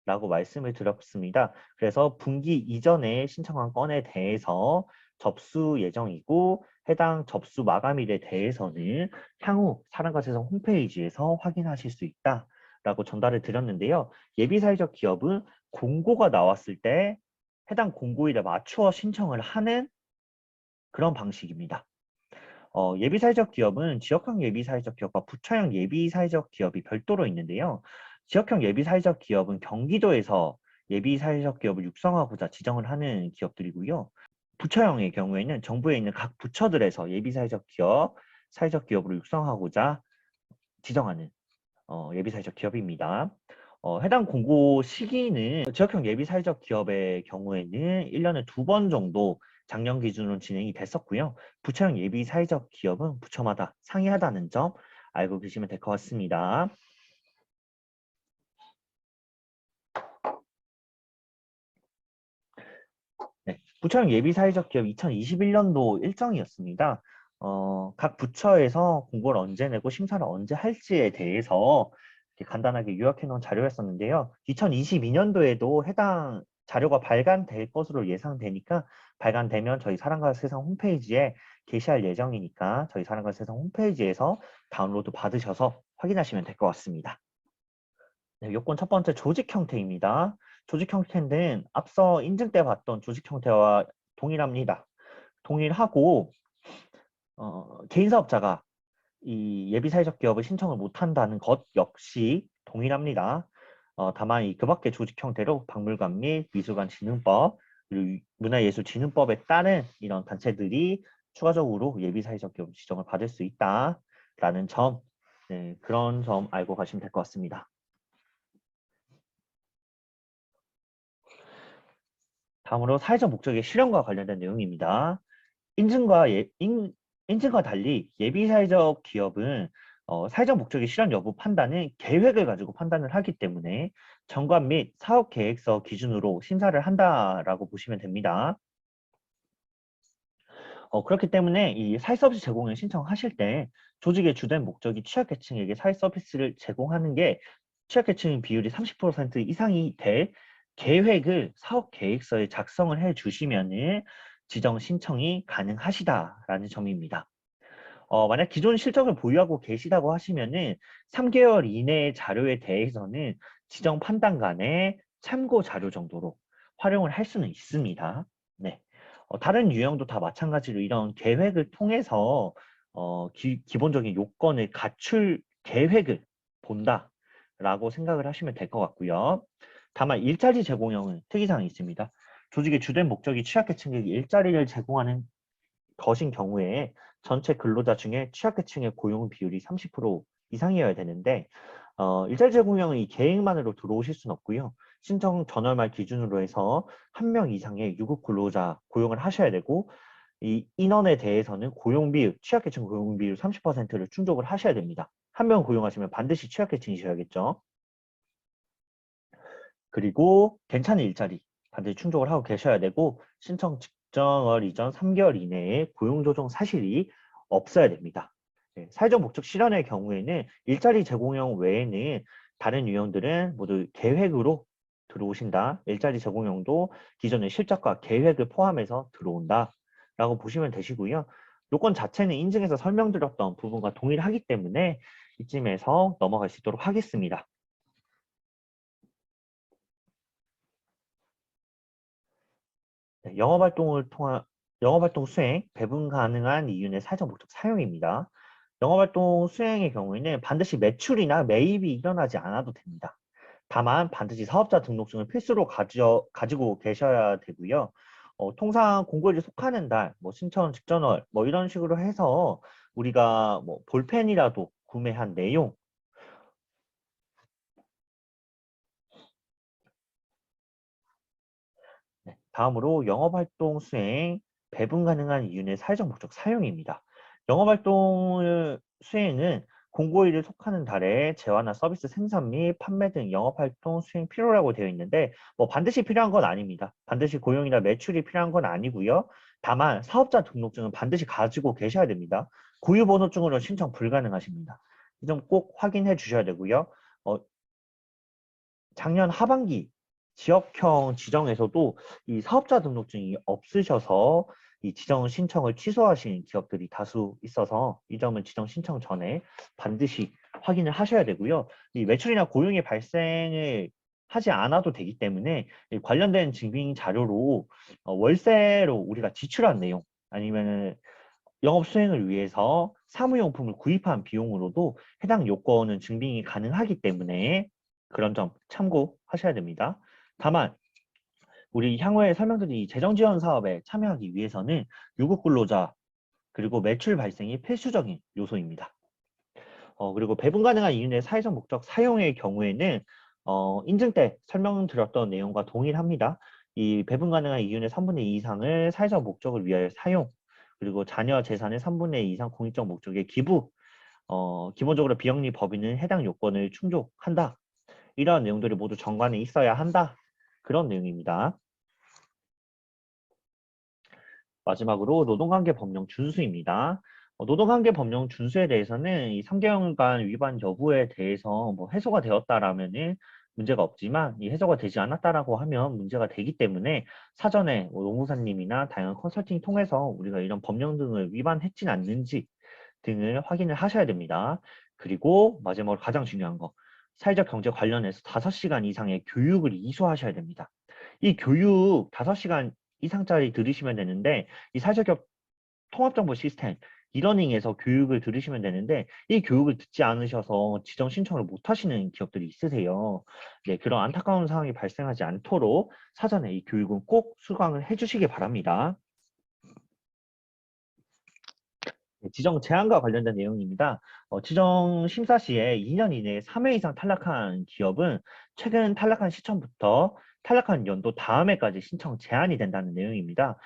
A: 라고 말씀을 드렸습니다. 그래서 분기 이전에 신청한 건에 대해서 접수 예정이고 해당 접수 마감일에 대해서는 향후 사랑과 세상 홈페이지에서 확인하실 수 있다. 라고 전달을 드렸는데요. 예비사회적 기업은 공고가 나왔을 때 해당 공고일에 맞추어 신청을 하는 그런 방식입니다. 예비사회적 기업은 지역형 예비사회적 기업과 부처형 예비사회적 기업이 별도로 있는데요. 지역형 예비사회적 기업은 경기도에서 예비사회적 기업을 육성하고자 지정을 하는 기업들이고요. 부처형의 경우에는 정부에 있는 각 부처들에서 예비사회적 기업, 사회적 기업으로 육성하고자 지정하는 예비사회적 기업입니다. 해당 공고 시기는 지역형 예비사회적 기업의 경우에는 1년에 2번 정도 작년 기준으로 진행이 됐었고요. 부처형 예비사회적 기업은 부처마다 상이하다는 점 알고 계시면 될 것 같습니다. 네, 부처형 예비사회적 기업 2021년도 일정이었습니다. 각 부처에서 공고를 언제 내고 심사를 언제 할지에 대해서 이렇게 간단하게 요약해 놓은 자료였었는데요. 2022년도에도 해당 자료가 발간될 것으로 예상되니까 발간되면 저희 사랑과 세상 홈페이지에 게시할 예정이니까 저희 사랑과 세상 홈페이지에서 다운로드 받으셔서 확인하시면 될 것 같습니다. 네, 요건 첫 번째 조직 형태입니다. 조직 형태는 앞서 인증 때 봤던 조직 형태와 동일합니다. 동일하고 개인 사업자가 이 예비사회적 기업을 신청을 못한다는 것 역시 동일합니다. 다만 그 밖의 조직 형태로 박물관 및 미술관 진흥법 그리고 문화예술진흥법에 따른 이런 단체들이 추가적으로 예비사회적 기업 지정을 받을 수 있다라는 점, 네, 그런 점 알고 가시면 될 것 같습니다. 다음으로 사회적 목적의 실현과 관련된 내용입니다. 인증과 달리 예비사회적 기업은 사회적 목적의 실현 여부 판단은 계획을 가지고 판단을 하기 때문에 정관 및 사업계획서 기준으로 심사를 한다라고 보시면 됩니다. 그렇기 때문에 이 사회 서비스 제공을 신청하실 때 조직의 주된 목적이 취약계층에게 사회 서비스를 제공하는 게 취약계층 비율이 30% 이상이 될 계획을 사업 계획서에 작성을 해 주시면은 지정 신청이 가능하시다라는 점입니다. 만약 기존 실적을 보유하고 계시다고 하시면은 3개월 이내의 자료에 대해서는 지정 판단관의 참고 자료 정도로 활용을 할 수는 있습니다. 네. 다른 유형도 다 마찬가지로 이런 계획을 통해서 기본적인 요건을 갖출 계획을 본다라고 생각을 하시면 될 것 같고요. 다만 일자리 제공형은 특이사항이 있습니다. 조직의 주된 목적이 취약계층에게 일자리를 제공하는 것인 경우에 전체 근로자 중에 취약계층의 고용 비율이 30% 이상이어야 되는데 일자리 제공형은 이 계획만으로 들어오실 수는 없고요. 신청 전월말 기준으로 해서 1명 이상의 유급 근로자 고용을 하셔야 되고 이 인원에 대해서는 고용 비율, 취약계층 고용 비율 30%를 충족을 하셔야 됩니다. 1명 고용하시면 반드시 취약계층이셔야겠죠. 그리고 괜찮은 일자리 반드시 충족을 하고 계셔야 되고 신청 직전월 이전 3개월 이내에 고용조정 사실이 없어야 됩니다. 네, 사회적 목적 실현의 경우에는 일자리 제공형 외에는 다른 유형들은 모두 계획으로 들어오신다. 일자리 제공형도 기존의 실적과 계획을 포함해서 들어온다. 라고 보시면 되시고요. 요건 자체는 인증해서 설명드렸던 부분과 동일하기 때문에 이쯤에서 넘어갈 수 있도록 하겠습니다. 네, 영업활동 수행, 배분 가능한 이윤의 사회적 목적 사용입니다. 영업활동 수행의 경우에는 반드시 매출이나 매입이 일어나지 않아도 됩니다. 다만 반드시 사업자 등록증을 필수로 가지고 계셔야 되고요. 통상 공고일에 속하는 달, 뭐 신청 직전월, 뭐 이런 식으로 해서 우리가 뭐 볼펜이라도 구매한 내용, 네, 다음으로 영업활동 수행, 배분 가능한 이윤의 사회적 목적 사용입니다. 영업활동 수행은 공고일에 속하는 달에 재화나 서비스 생산 및 판매 등 영업활동 수행 필요라고 되어 있는데 뭐 반드시 필요한 건 아닙니다. 반드시 고용이나 매출이 필요한 건 아니고요. 다만 사업자 등록증은 반드시 가지고 계셔야 됩니다. 고유번호증으로 신청 불가능하십니다. 이 점 꼭 확인해 주셔야 되고요. 어, 작년 하반기 지역형 지정에서도 이 사업자 등록증이 없으셔서 이 지정 신청을 취소하신 기업들이 다수 있어서 이 점은 지정 신청 전에 반드시 확인을 하셔야 되고요. 이 매출이나 고용의 발생을 하지 않아도 되기 때문에 이 관련된 증빙 자료로 월세로 우리가 지출한 내용 아니면은 영업 수행을 위해서 사무용품을 구입한 비용으로도 해당 요건은 증빙이 가능하기 때문에 그런 점 참고하셔야 됩니다. 다만 우리 향후에 설명드린 이 재정지원 사업에 참여하기 위해서는 유급 근로자 그리고 매출 발생이 필수적인 요소입니다. 그리고 배분 가능한 이윤의 사회적 목적 사용의 경우에는 인증 때 설명드렸던 내용과 동일합니다. 이 배분 가능한 이윤의 3분의 2 이상을 사회적 목적을 위하여 사용, 그리고 자녀 재산의 3분의 2 이상 공익적 목적의 기부, 기본적으로 비영리 법인은 해당 요건을 충족한다. 이러한 내용들이 모두 정관에 있어야 한다. 그런 내용입니다. 마지막으로 노동관계 법령 준수입니다. 노동관계 법령 준수에 대해서는 이 3개월간 위반 여부에 대해서 뭐 해소가 되었다라면은 문제가 없지만 이 해소가 되지 않았다라고 하면 문제가 되기 때문에 사전에 뭐 노무사님이나 다양한 컨설팅 통해서 우리가 이런 법령 등을 위반했진 않는지 등을 확인을 하셔야 됩니다. 그리고 마지막으로 가장 중요한 거 사회적 경제 관련해서 5시간 이상의 교육을 이수하셔야 됩니다. 이 교육 5시간 이상짜리 들으시면 되는데 이 사회적 통합정보 시스템 이러닝에서 교육을 들으시면 되는데 이 교육을 듣지 않으셔서 지정 신청을 못 하시는 기업들이 있으세요. 네, 그런 안타까운 상황이 발생하지 않도록 사전에 이 교육은 꼭 수강을 해주시기 바랍니다. 네, 지정 제한과 관련된 내용입니다. 지정 심사 시에 2년 이내에 3회 이상 탈락한 기업은 최근 탈락한 시점부터 탈락한 연도 다음 해까지 신청 제한이 된다는 내용입니다.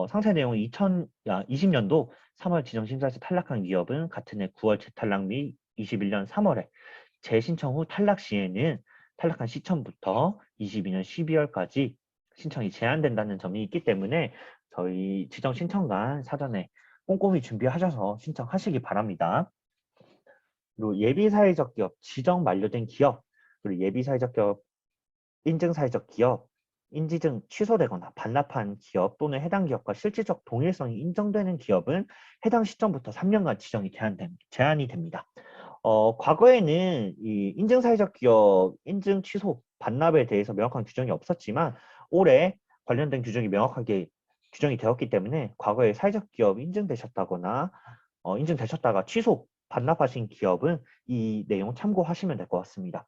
A: 상세 내용은 2020년도 3월 지정 심사에서 탈락한 기업은 같은 해 9월 재탈락 및 21년 3월에 재신청 후 탈락 시에는 탈락한 시점부터 22년 12월까지 신청이 제한된다는 점이 있기 때문에 저희 지정 신청관 사전에 꼼꼼히 준비하셔서 신청하시기 바랍니다. 그리고 예비 사회적 기업, 지정 만료된 기업, 그리고 예비 사회적 기업, 인증 사회적 기업, 인지증 취소되거나 반납한 기업 또는 해당 기업과 실질적 동일성이 인정되는 기업은 해당 시점부터 3년간 지정이 제한이 됩니다. 과거에는 이 인증 사회적 기업 인증 취소 반납에 대해서 명확한 규정이 없었지만 올해 관련된 규정이 명확하게 규정이 되었기 때문에 과거에 사회적 기업 인증되셨다거나 인증되셨다가 취소 반납하신 기업은 이 내용 참고하시면 될 것 같습니다.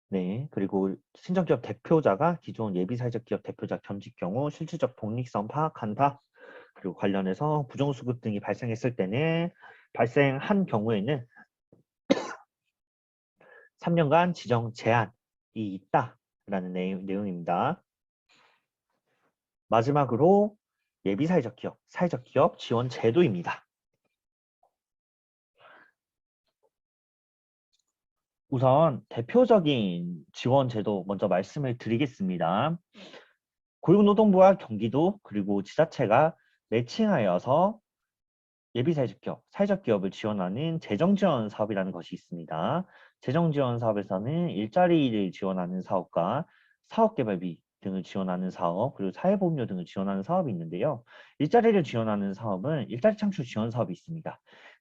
A: 네, 그리고 신정기업 대표자가 기존 예비사회적 기업 대표자 겸직 경우 실질적 독립성 파악한다. 그리고 관련해서 부정수급 등이 발생했을 때는 발생한 경우에는 3년간 지정 제한이 있다라는 내용입니다. 마지막으로 예비사회적 기업, 사회적 기업 지원 제도입니다. 우선 대표적인 지원 제도 먼저 말씀을 드리겠습니다. 고용노동부와 경기도 그리고 지자체가 매칭하여서 예비사회적 기업, 사회적 기업을 지원하는 재정지원 사업이라는 것이 있습니다. 재정지원 사업에서는 일자리를 지원하는 사업과 사업개발비 등을 지원하는 사업, 그리고 사회보험료 등을 지원하는 사업이 있는데요. 일자리를 지원하는 사업은 일자리 창출 지원 사업이 있습니다.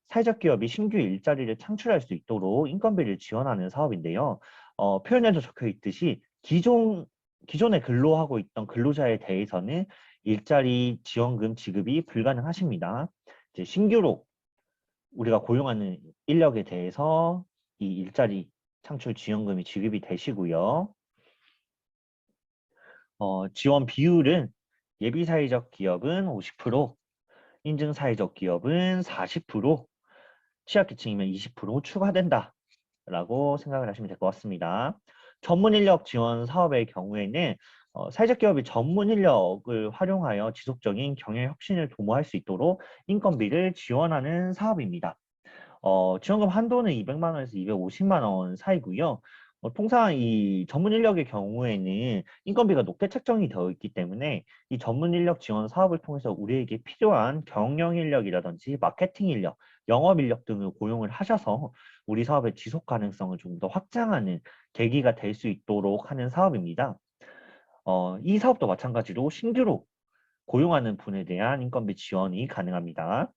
A: 사회적 기업이 신규 일자리를 창출할 수 있도록 인건비를 지원하는 사업인데요. 표현에도 적혀 있듯이 기존에 근로하고 있던 근로자에 대해서는 일자리 지원금 지급이 불가능하십니다. 이제 신규로 우리가 고용하는 인력에 대해서 이 일자리 창출 지원금이 지급이 되시고요. 지원 비율은 예비사회적 기업은 50%, 인증사회적 기업은 40%, 취약계층이면 20% 추가된다. 라고 생각을 하시면 될 것 같습니다. 전문 인력 지원 사업의 경우에는 사회적 기업이 전문 인력을 활용하여 지속적인 경영 혁신을 도모할 수 있도록 인건비를 지원하는 사업입니다. 지원금 한도는 200만 원에서 250만 원 사이고요. 통상 이 전문 인력의 경우에는 인건비가 높게 책정이 되어 있기 때문에 이 전문 인력 지원 사업을 통해서 우리에게 필요한 경영 인력이라든지 마케팅 인력, 영업 인력 등을 고용을 하셔서 우리 사업의 지속 가능성을 좀 더 확장하는 계기가 될 수 있도록 하는 사업입니다. 이 사업도 마찬가지로 신규로 고용하는 분에 대한 인건비 지원이 가능합니다.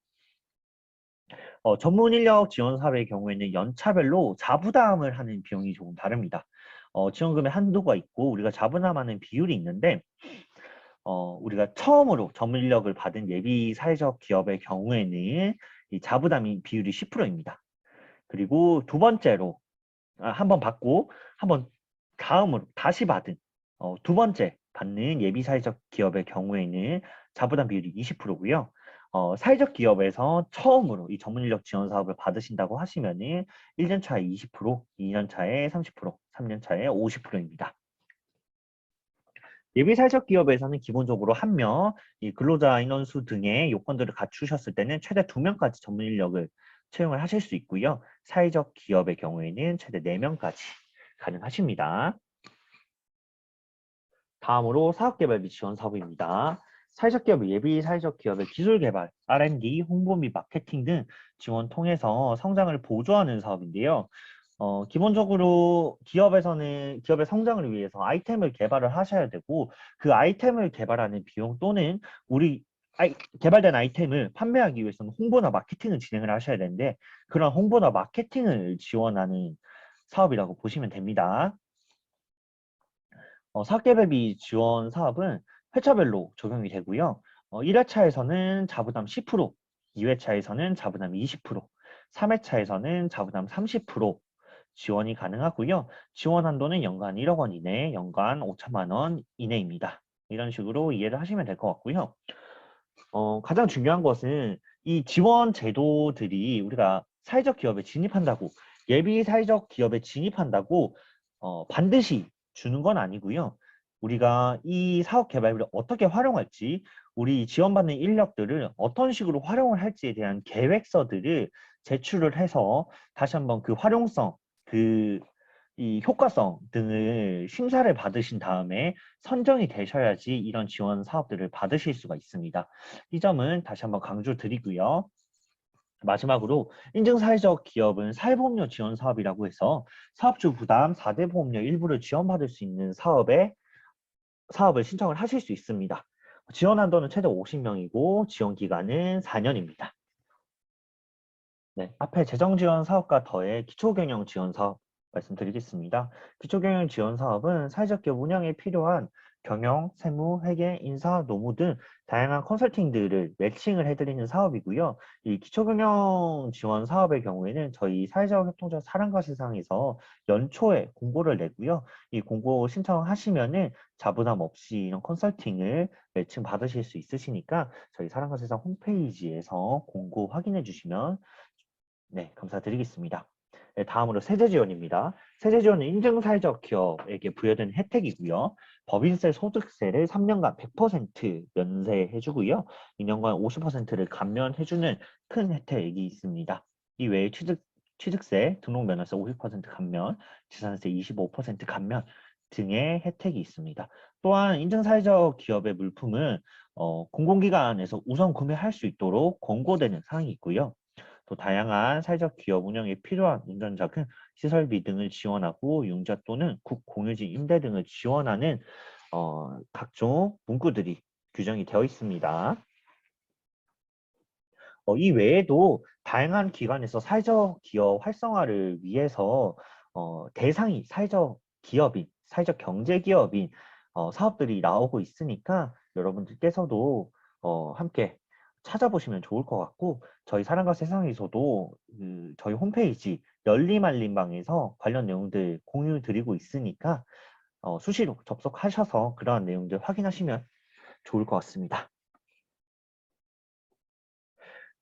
A: 전문 인력 지원 사업의 경우에는 연차별로 자부담을 하는 비용이 조금 다릅니다. 지원금의 한도가 있고 우리가 자부담하는 비율이 있는데 우리가 처음으로 전문 인력을 받은 예비 사회적 기업의 경우에는 이 자부담이 비율이 10%입니다. 그리고 두 번째로 한 번 받고 한 번 다음으로 다시 받은 두 번째 받는 예비 사회적 기업의 경우에는 자부담 비율이 20%고요. 사회적 기업에서 처음으로 이 전문 인력 지원 사업을 받으신다고 하시면은 1년 차에 20%, 2년 차에 30%, 3년 차에 50%입니다. 예비 사회적 기업에서는 기본적으로 한 명, 이 근로자 인원수 등의 요건들을 갖추셨을 때는 최대 2명까지 전문 인력을 채용을 하실 수 있고요. 사회적 기업의 경우에는 최대 4명까지 가능하십니다. 다음으로 사업개발비 지원 사업입니다. 사회적 기업 예비 사회적 기업의 기술 개발, R&D, 홍보 및 마케팅 등 지원 통해서 성장을 보조하는 사업인데요. 기본적으로 기업에서는 기업의 성장을 위해서 아이템을 개발을 하셔야 되고 그 아이템을 개발하는 비용 또는 우리 개발된 아이템을 판매하기 위해서는 홍보나 마케팅을 진행을 하셔야 되는데 그런 홍보나 마케팅을 지원하는 사업이라고 보시면 됩니다. 사업개발비 지원 사업은 회차별로 적용이 되고요. 1회차에서는 자부담 10%, 2회차에서는 자부담 20%, 3회차에서는 자부담 30% 지원이 가능하고요. 지원 한도는 연간 1억 원 이내, 연간 5천만 원 이내입니다. 이런 식으로 이해를 하시면 될 것 같고요. 가장 중요한 것은 이 지원 제도들이 우리가 사회적 기업에 진입한다고, 예비 사회적 기업에 진입한다고 반드시 주는 건 아니고요. 우리가 이 사업 개발비를 어떻게 활용할지, 우리 지원받는 인력들을 어떤 식으로 활용을 할지에 대한 계획서들을 제출을 해서 다시 한번 그 활용성, 이 효과성 등을 심사를 받으신 다음에 선정이 되셔야지 이런 지원 사업들을 받으실 수가 있습니다. 이 점은 다시 한번 강조 드리고요. 마지막으로 인증사회적 기업은 사회보험료 지원 사업이라고 해서 사업주 부담 4대 보험료 일부를 지원받을 수 있는 사업을 신청을 하실 수 있습니다. 지원 한도는 최대 50명이고 지원 기간은 4년입니다. 네, 앞에 재정지원 사업과 더해 기초경영 지원 사업 말씀드리겠습니다. 기초경영 지원 사업은 사회적 기업 운영에 필요한 경영, 세무, 회계, 인사, 노무 등 다양한 컨설팅들을 매칭을 해드리는 사업이고요. 이 기초경영 지원 사업의 경우에는 저희 사회적 협동조합 사랑과 세상에서 연초에 공고를 내고요. 이 공고 신청하시면은 자부담 없이 이런 컨설팅을 매칭 받으실 수 있으시니까 저희 사랑과 세상 홈페이지에서 공고 확인해 주시면 네, 감사드리겠습니다. 네, 다음으로 세제 지원입니다. 세제 지원은 인증사회적 기업에게 부여되는 혜택이고요. 법인세, 소득세를 3년간 100% 면세해주고요. 2년간 50%를 감면해주는 큰 혜택이 있습니다. 이 외에 취득세, 등록면허세 50% 감면, 지산세 25% 감면 등의 혜택이 있습니다. 또한 인증사회적 기업의 물품은 공공기관에서 우선 구매할 수 있도록 권고되는 사항이 있고요. 또 다양한 사회적 기업 운영에 필요한 운전자금, 시설비 등을 지원하고 융자 또는 국공유지 임대 등을 지원하는 각종 문구들이 규정이 되어 있습니다. 이 외에도 다양한 기관에서 사회적 기업 활성화를 위해서 대상이 사회적 기업인, 사회적 경제기업인 사업들이 나오고 있으니까 여러분들께서도 함께 찾아보시면 좋을 것 같고 저희 사랑과 세상에서도 저희 홈페이지 열리말림방에서 관련 내용들 공유 드리고 있으니까 수시로 접속하셔서 그러한 내용들 확인하시면 좋을 것 같습니다.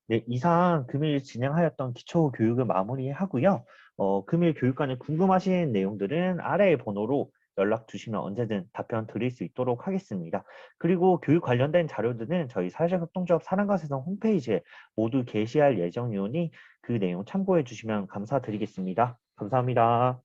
A: 네, 이상 금일 진행하였던 기초 교육을 마무리하고요. 금일 교육관에 궁금하신 내용들은 아래의 번호로 연락 주시면 언제든 답변 드릴 수 있도록 하겠습니다. 그리고 교육 관련된 자료들은 저희 사회적협동조합 사랑과 세상 홈페이지에 모두 게시할 예정이오니 그 내용 참고해 주시면 감사드리겠습니다. 감사합니다.